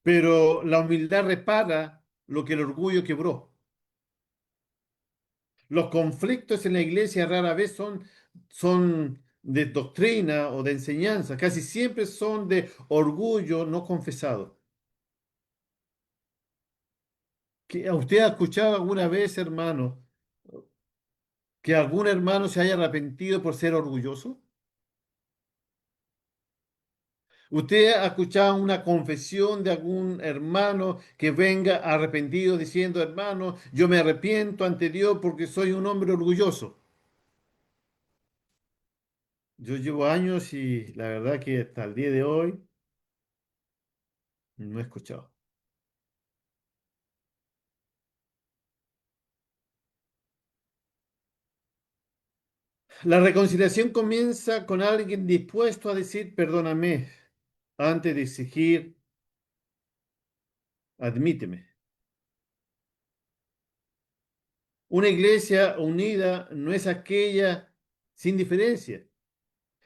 pero la humildad repara lo que el orgullo quebró. Los conflictos en la iglesia rara vez son de doctrina o de enseñanza, casi siempre son de orgullo no confesado. ¿Usted ha escuchado alguna vez, hermano, que algún hermano se haya arrepentido por ser orgulloso? ¿Usted ha escuchado una confesión de algún hermano que venga arrepentido diciendo, hermano, yo me arrepiento ante Dios porque soy un hombre orgulloso? Yo llevo años y la verdad que hasta el día de hoy no he escuchado. La reconciliación comienza con alguien dispuesto a decir, perdóname, antes de exigir, admíteme. Una iglesia unida no es aquella sin diferencia,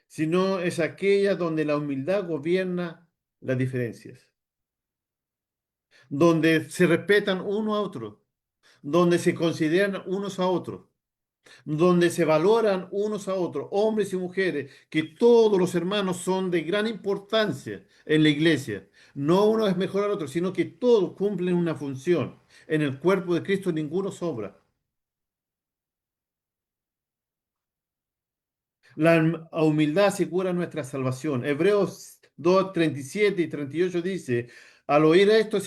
sino es aquella donde la humildad gobierna las diferencias, donde se respetan uno a otro, donde se consideran unos a otros, donde se valoran unos a otros, hombres y mujeres, que todos los hermanos son de gran importancia en la iglesia. No uno es mejor al otro, sino que todos cumplen una función. En el cuerpo de Cristo ninguno sobra. La humildad asegura nuestra salvación. Hebreos 2, 37 y 38 dice, al oír esto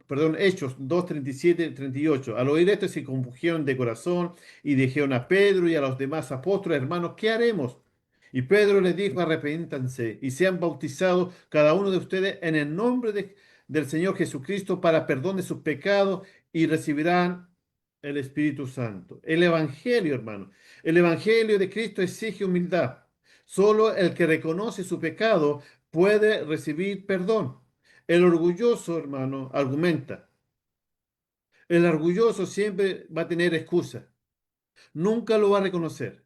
perdón, Hechos 2, 37 y 38, al oír esto se compungieron de corazón y dijeron a Pedro y a los demás apóstoles, hermanos, ¿qué haremos? Y Pedro les dijo, arrepéntanse y sean bautizados cada uno de ustedes en el nombre del Señor Jesucristo para perdón de sus pecados y recibirán el Espíritu Santo. El Evangelio, hermano. El Evangelio de Cristo exige humildad. Solo el que reconoce su pecado puede recibir perdón. El orgulloso, hermano, argumenta. El orgulloso siempre va a tener excusa. Nunca lo va a reconocer.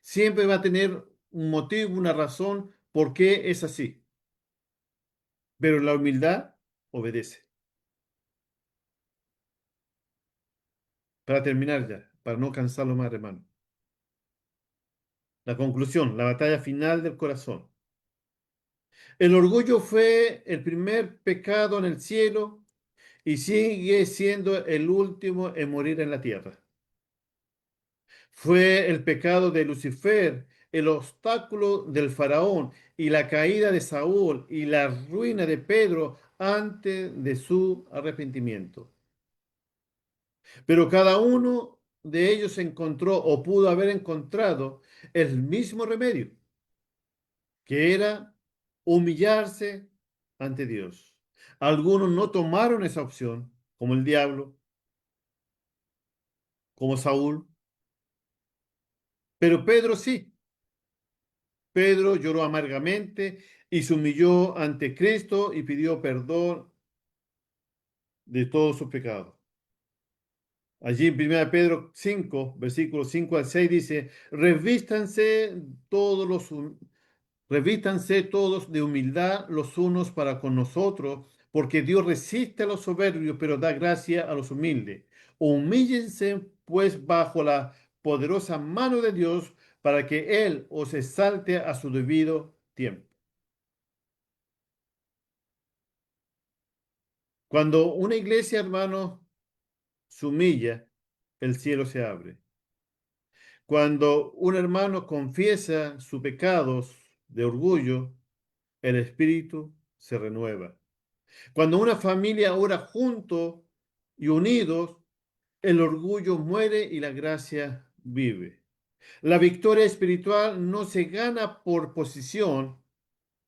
Siempre va a tener un motivo, una razón por qué es así. Pero la humildad obedece. Para terminar ya, para no cansarlo más, hermano. La conclusión, la batalla final del corazón. El orgullo fue el primer pecado en el cielo y sigue siendo el último en morir en la tierra. Fue el pecado de Lucifer, el obstáculo del faraón y la caída de Saúl y la ruina de Pedro antes de su arrepentimiento. Pero cada uno de ellos encontró o pudo haber encontrado el mismo remedio, que era humillarse ante Dios. Algunos no tomaron esa opción, como el diablo, como Saúl, pero Pedro sí. Pedro lloró amargamente y se humilló ante Cristo y pidió perdón de todos sus pecados. Allí en 1 Pedro 5, versículos 5 al 6 dice, todos los revístanse todos de humildad los unos para con nosotros, porque Dios resiste a los soberbios, pero da gracia a los humildes. Humíllense, pues, bajo la poderosa mano de Dios, para que Él os exalte a su debido tiempo. Cuando una iglesia, hermano, se humilla, el cielo se abre. Cuando un hermano confiesa sus pecados de orgullo, el espíritu se renueva. Cuando una familia ora juntos y unidos, el orgullo muere y la gracia vive. La victoria espiritual no se gana por posición,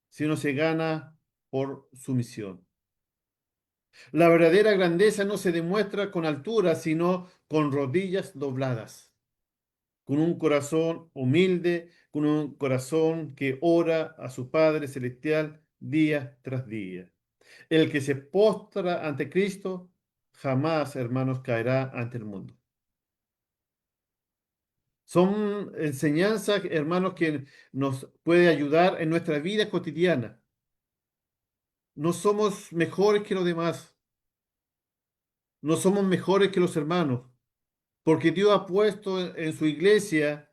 sino se gana por sumisión. La verdadera grandeza no se demuestra con altura, sino con rodillas dobladas, con un corazón humilde, con un corazón que ora a su Padre Celestial día tras día. El que se postra ante Cristo jamás, hermanos, caerá ante el mundo. Son enseñanzas, hermanos, que nos puede ayudar en nuestra vida cotidiana. No somos mejores que los demás. No somos mejores que los hermanos, porque Dios ha puesto en su iglesia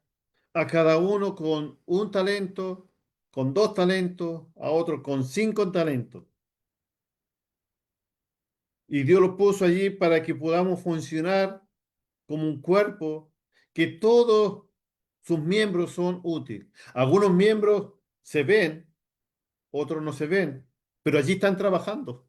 a cada uno con un talento, con dos talentos, a otro con cinco talentos. Y Dios lo puso allí para que podamos funcionar como un cuerpo que todos sus miembros son útiles. Algunos miembros se ven, otros no se ven, pero allí están trabajando.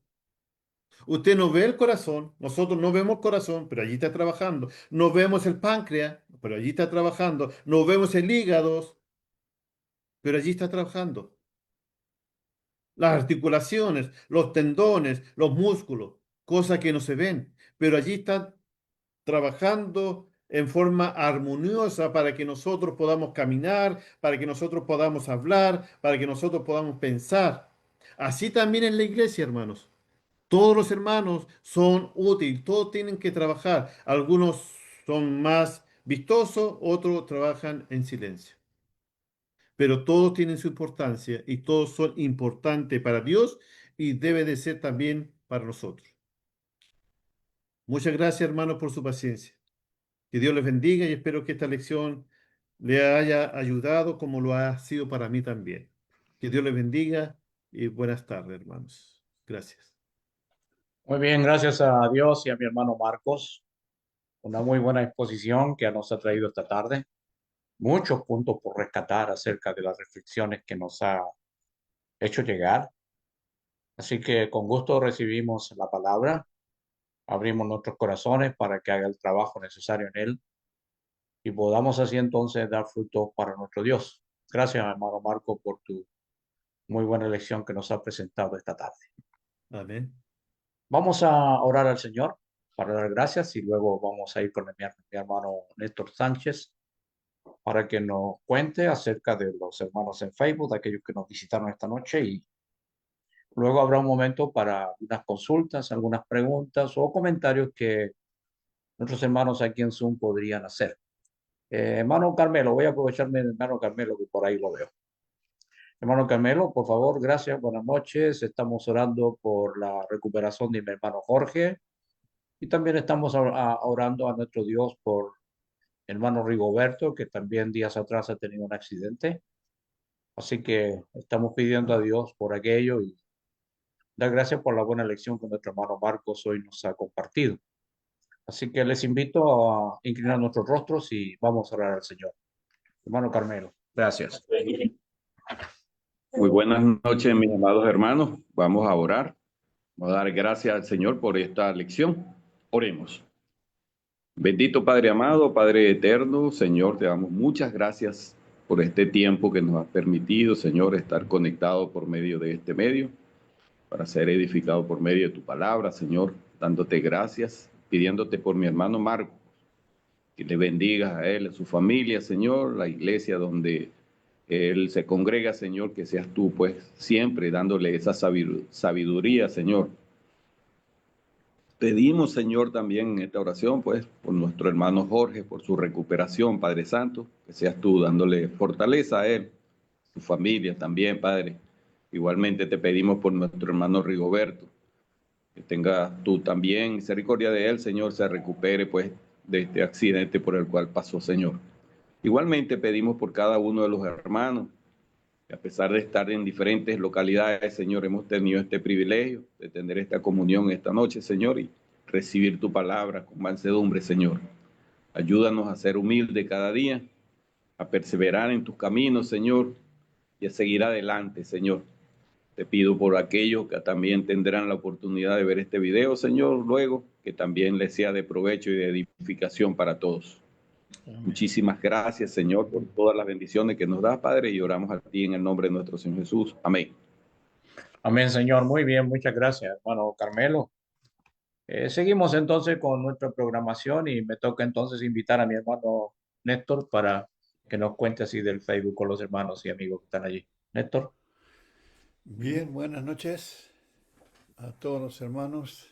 Usted no ve el corazón, nosotros no vemos corazón, pero allí está trabajando. No vemos el páncreas, pero allí está trabajando. No vemos el hígado, pero allí está trabajando. Las articulaciones, los tendones, los músculos, cosas que no se ven, pero allí está trabajando en forma armoniosa para que nosotros podamos caminar, para que nosotros podamos hablar, para que nosotros podamos pensar. Así también en la iglesia, hermanos. Todos los hermanos son útiles, todos tienen que trabajar. Algunos son más vistosos, otros trabajan en silencio. Pero todos tienen su importancia y todos son importantes para Dios y debe de ser también para nosotros. Muchas gracias, hermanos, por su paciencia. Que Dios les bendiga y espero que esta lección le haya ayudado como lo ha sido para mí también. Que Dios les bendiga y buenas tardes, hermanos. Gracias. Muy bien, gracias a Dios y a mi hermano Marcos. Una muy buena exposición que nos ha traído esta tarde. Muchos puntos por rescatar acerca de las reflexiones que nos ha hecho llegar. Así que con gusto recibimos la palabra, abrimos nuestros corazones para que haga el trabajo necesario en él y podamos así entonces dar fruto para nuestro Dios. Gracias, hermano Marco, por tu muy buena lección que nos ha presentado esta tarde. Amén. Vamos a orar al Señor para dar gracias y luego vamos a ir con mi hermano Néstor Sánchez para que nos cuente acerca de los hermanos en Facebook, de aquellos que nos visitaron esta noche, y luego habrá un momento para unas consultas, algunas preguntas o comentarios que nuestros hermanos aquí en Zoom podrían hacer. Hermano Carmelo, voy a aprovecharme del hermano Carmelo que por ahí lo veo. Hermano Carmelo, por favor, gracias, buenas noches. Estamos orando por la recuperación de mi hermano Jorge y también estamos orando a nuestro Dios por hermano Rigoberto, que también días atrás ha tenido un accidente. Así que estamos pidiendo a Dios por aquello y dar gracias por la buena lección que nuestro hermano Marcos hoy nos ha compartido. Así que les invito a inclinar nuestros rostros y vamos a orar al Señor. Hermano Carmelo, gracias. Muy buenas noches, mis amados hermanos. Vamos a orar. Vamos a dar gracias al Señor por esta lección. Oremos. Bendito Padre amado, Padre eterno, Señor, te damos muchas gracias por este tiempo que nos has permitido, Señor, estar conectado por medio de este medio, para ser edificado por medio de tu palabra, Señor, dándote gracias, pidiéndote por mi hermano Marco, que le bendigas a él, a su familia, Señor, la iglesia donde él se congrega, Señor, que seas tú, pues, siempre dándole esa sabiduría, Señor. Pedimos, Señor, también en esta oración, pues, por nuestro hermano Jorge, por su recuperación, Padre Santo, que seas tú dándole fortaleza a él, su familia también, Padre. Igualmente te pedimos por nuestro hermano Rigoberto, que tenga tú también misericordia de él, Señor, se recupere, pues, de este accidente por el cual pasó, Señor. Igualmente pedimos por cada uno de los hermanos, que a pesar de estar en diferentes localidades, Señor, hemos tenido este privilegio de tener esta comunión esta noche, Señor, y recibir tu palabra con mansedumbre, Señor. Ayúdanos a ser humildes cada día, a perseverar en tus caminos, Señor, y a seguir adelante, Señor. Te pido por aquellos que también tendrán la oportunidad de ver este video, Señor, luego, que también les sea de provecho y de edificación para todos. Muchísimas gracias, Señor, por todas las bendiciones que nos das, Padre, y oramos a ti en el nombre de nuestro Señor Jesús. Amén. Amén, Señor. Muy bien, muchas gracias, hermano Carmelo. Seguimos entonces con nuestra programación y me toca entonces invitar a mi hermano Néstor para que nos cuente así del Facebook con los hermanos y amigos que están allí. Néstor. Bien, buenas noches a todos los hermanos.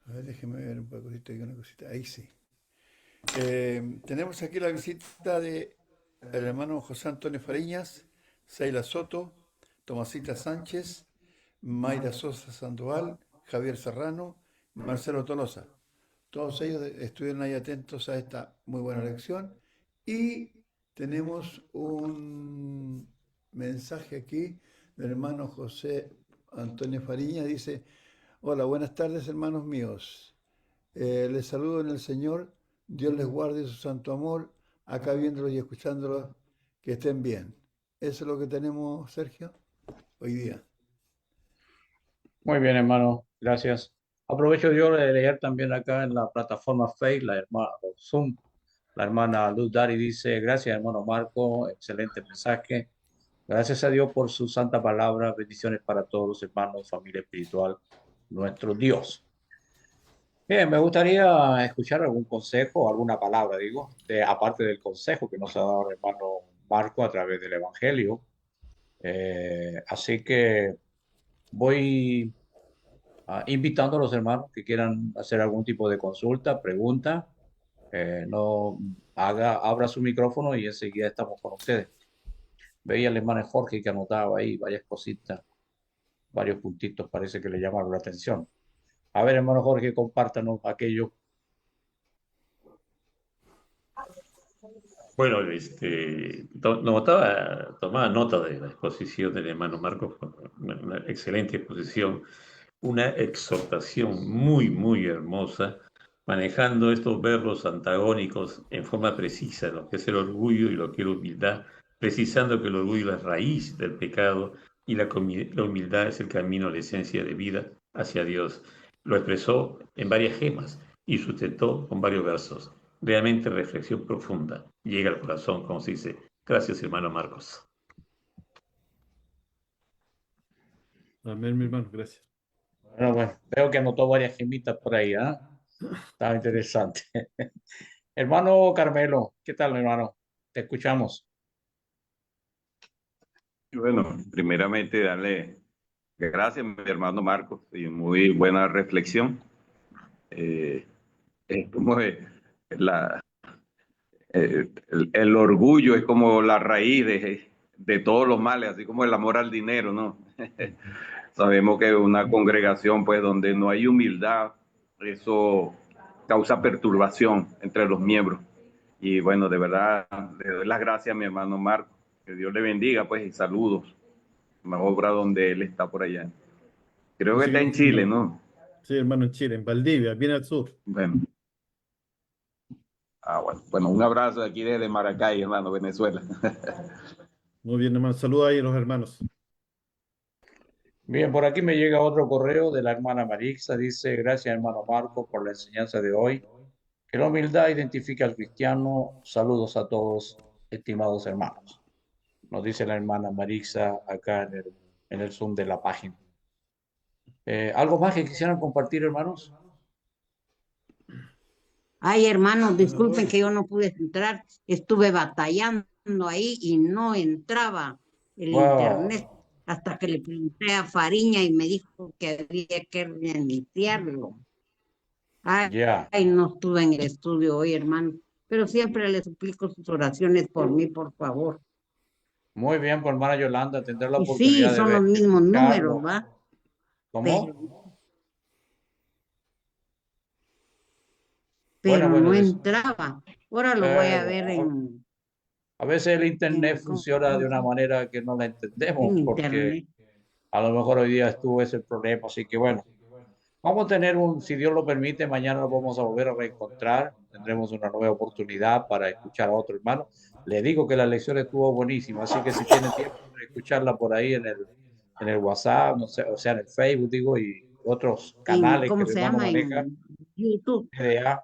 A ver, déjenme ver un poco, una cosita. Ahí sí. Tenemos aquí la visita de el hermano José Antonio Fariñas, Seila Soto, Tomasita Sánchez, Mayra Sosa Sandoval, Javier Serrano, Marcelo Tolosa. Todos ellos estuvieron ahí atentos a esta muy buena lección. Y tenemos un mensaje aquí del hermano José Antonio Fariñas. Dice: hola, buenas tardes, hermanos míos. Les saludo en el Señor Dios les guarde su santo amor, acá viéndolos y escuchándolos, que estén bien. Eso es lo que tenemos, Sergio, hoy día. Muy bien, hermano, gracias. Aprovecho yo de leer también acá en la plataforma Face, la hermana Zoom, la hermana Luz Dari dice, gracias, hermano Marco, excelente mensaje. Gracias a Dios por su santa palabra, bendiciones para todos los hermanos, familia espiritual, nuestro Dios. Bien, me gustaría escuchar algún consejo, alguna palabra, digo, aparte del consejo que nos ha dado el hermano Marco a través del Evangelio. Así que voy invitando a los hermanos que quieran hacer algún tipo de consulta, pregunta, no abra su micrófono y enseguida estamos con ustedes. Veía el hermano Jorge que anotaba ahí varias cositas, varios puntitos, parece que le llamaron la atención. A ver, hermano Jorge, compártanos aquello. Bueno, tomaba nota de la exposición del hermano Marcos, una excelente exposición, una exhortación muy, muy hermosa, manejando estos verbos antagónicos en forma precisa, lo que es el orgullo y lo que es la humildad, precisando que el orgullo es la raíz del pecado y la humildad es el camino, la esencia de vida hacia Dios. Lo expresó en varias gemas y sustentó con varios versos. Realmente reflexión profunda. Llega al corazón, como se dice. Gracias, hermano Marcos. Amén, mi hermano, gracias. Bueno, veo que anotó varias gemitas por ahí, ¿ah? Estaba interesante. Hermano Carmelo, ¿qué tal, hermano? Te escuchamos. Y bueno, primeramente darle gracias, mi hermano Marcos, y muy buena reflexión. Es como la, el orgullo es como la raíz de todos los males, así como el amor al dinero, ¿no? Sabemos que una congregación, pues, donde no hay humildad, eso causa perturbación entre los miembros. Y bueno, de verdad, le doy las gracias a mi hermano Marco. Que Dios le bendiga, pues, y saludos. Una obra donde él está por allá. Creo que está en Posiblemente, Chile, hermano. ¿no? Sí, hermano, en Chile, en Valdivia, bien al sur. Bueno, bueno, un abrazo de aquí desde Maracay, hermano, Venezuela. Muy bien, hermano. Saludos ahí a los hermanos. Bien, por aquí me llega otro correo de la hermana Marixa. Dice, gracias, hermano Marco, por la enseñanza de hoy. Que la humildad identifica al cristiano. Saludos a todos, estimados hermanos. Nos dice la hermana Marixa acá en el Zoom de la página. ¿Algo más que quisieran compartir, hermanos? Ay, hermanos, disculpen que yo no pude entrar, estuve batallando ahí y no entraba el internet Wow, hasta que le pregunté a Fariña y me dijo que había que reiniciarlo. Ay, ya. ay, no estuve en el estudio hoy, hermano, pero siempre les suplico sus oraciones por mí, por favor. Muy bien, pues hermana Yolanda, tendré la Y sí, oportunidad de son los mismos números, escucharlo. ¿va? Pero, ¿Cómo? Bueno, pero bueno, no entraba. Ahora lo voy a ver bueno, a veces el internet ¿cómo funciona de se una llama? manera que no la En entendemos, porque internet. a lo mejor hoy día estuvo ese problema, así que bueno, vamos a tener si Dios lo permite, mañana nos vamos a volver a reencontrar, tendremos una nueva oportunidad para escuchar a otro hermano. Le digo que la lección estuvo buenísima, así que si tienen tiempo de escucharla por ahí en el WhatsApp, no sé, o sea, en el Facebook, digo, y otros canales que ¿Cómo el se hermano llama? maneja, En YouTube. PDA.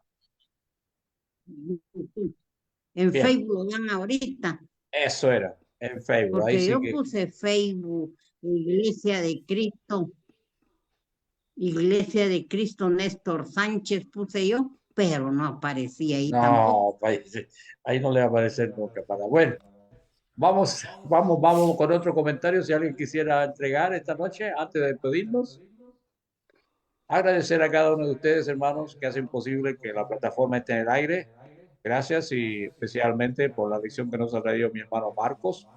En Bien, Facebook lo dan ahorita, eso era, en Facebook, ahí porque sí yo que, puse Facebook, Iglesia de Cristo Néstor Sánchez puse yo, pero no aparecía ahí tampoco. no, ahí no le va a aparecer nunca para, bueno. Vamos con otro comentario. Si alguien quisiera entregar esta noche, antes de despedirnos, agradecer a cada uno de ustedes, hermanos, que hacen posible que la plataforma esté en el aire. Gracias y especialmente por la lección que nos ha traído mi hermano Marcos.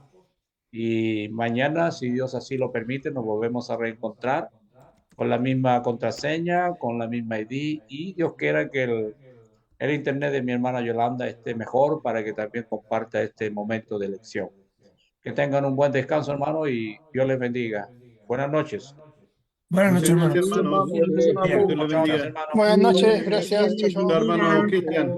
Y mañana, si Dios así lo permite, nos volvemos a reencontrar con la misma contraseña, con la misma ID y Dios quiera que el internet de mi hermana Yolanda esté mejor para que también comparta este momento de lección. Que tengan un buen descanso, hermano, y Dios les bendiga. Buenas noches. Buenas noches, Muchas hermanos. gracias, hermanos. Dios los Chao, bendiga. hermano. Buenas noches, Dios gracias. Chao, les chao. Chao, bendiga. hermano Cristian.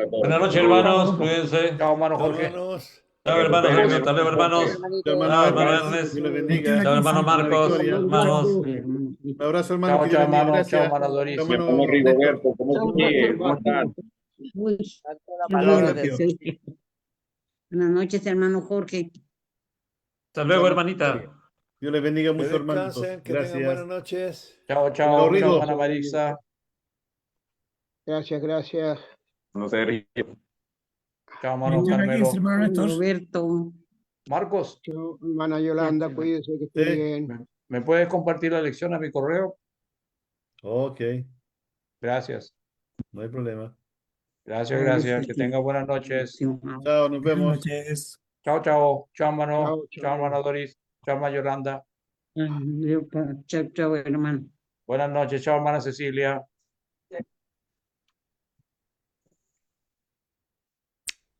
Buenas noches, hermanos. Cuídense. Chao, hermano Chao, Jorge. hermanos. Chao, hermano Jaime. Hasta luego, hermanos. Chao, hermano Chao, hermano Ernest. Ernest. Dios les Esta es bendiga. la Chao, hermano 15. Buena Marcos. victoria. Hermanos. Un abrazo, hermano. Chao, Que Dios chao, les bendiga. hermano. Chao, Gracias. hermano Doris. Chao, hermano Néstor. Rigoberto, ¿cómo sigue? ¿Cómo están? Uy, La qué palabra bueno. de Sí. Buenas noches, hermano Jorge. Hasta luego, hermanita. Dios les bendiga Que mucho, hermano. descansen, que tengan buenas Gracias. noches. Chao, Chao, chao. Chao, Rigo. hermana Marisa. Gracias. No sé, Sergio. Chao, hermano Bendición a Carmelo. 15, hermano Néstor. Roberto. Marcos, Hermana Yolanda, cuídese que esté Sí. bien. ¿me puedes compartir la lección a mi correo? Ok, Gracias. no hay problema. Gracias, gracias. Que tenga buenas noches. Chao, nos Buenas vemos. noches. Chao, chao. Chao, hermano. Chao, Chao, chao. hermana Doris. Chao, hermana Yolanda. Chao, chao, hermano. Buenas noches. Chao, hermana Cecilia.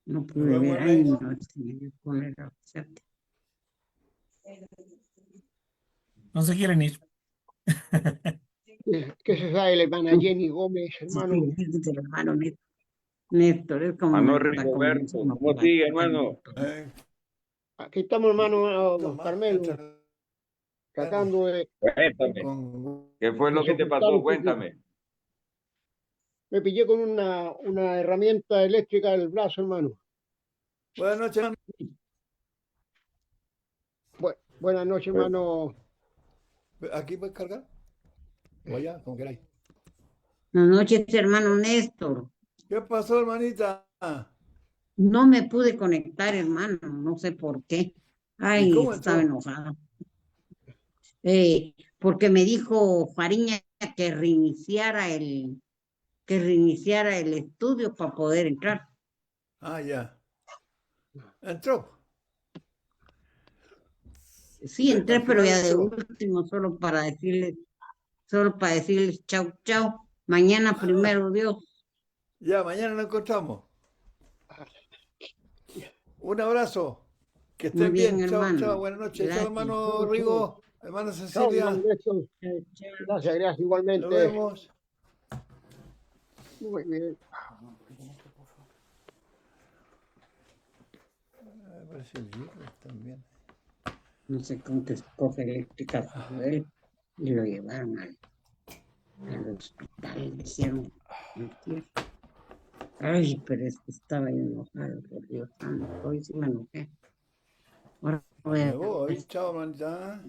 No Nos pude vemos, ver. Ay, Ernest. no, tenía que poner a chat. No se quieren ir. ¿Qué se sabe la hermana Jenny Gómez, hermano? El hermano Néstor, es como Hermano está Rigoberto, comenzando ¿cómo por sigue, ahí. hermano? Aquí estamos, hermano Toma, Carmelo, esta- tratando de Cuéntame. con- ¿Qué fue lo que te soportar pasó? un poquito. Cuéntame. Me pillé con una herramienta eléctrica del brazo, hermano. Buenas noches, hermano. Buenas noches, hermano. ¿Aquí puedes cargar? O allá, como queráis. Buenas noches, hermano Néstor. ¿Qué pasó, hermanita? No me pude conectar, hermano, no sé por qué. ¿Y Ay, cómo estaba entró? enojada. Porque me dijo Fariña que reiniciara el estudio para poder entrar. Ah, ya. Entró. Sí, entré, Al pero final ya de entró. último, solo para decirles chau, chau. Mañana, primero Dios. Ya, mañana nos encontramos. Un abrazo. Que Muy estén bien, bien. Chao, hermano. chao. Buenas noches. Gracias. Chao, hermano Rigo. Hermana Chao, Cecilia. hermano Néstor. Gracias, Nos igualmente. vemos. Muy bien. Parece el libro también. No sé cómo que escoge eléctrica de él y lo llevaron al hospital, le hicieron mentir. Ay, pero es que estaba yo enojado, por Dios santo, hoy sí me enojé. Ahora voy Me a voy. Chao, hermanita.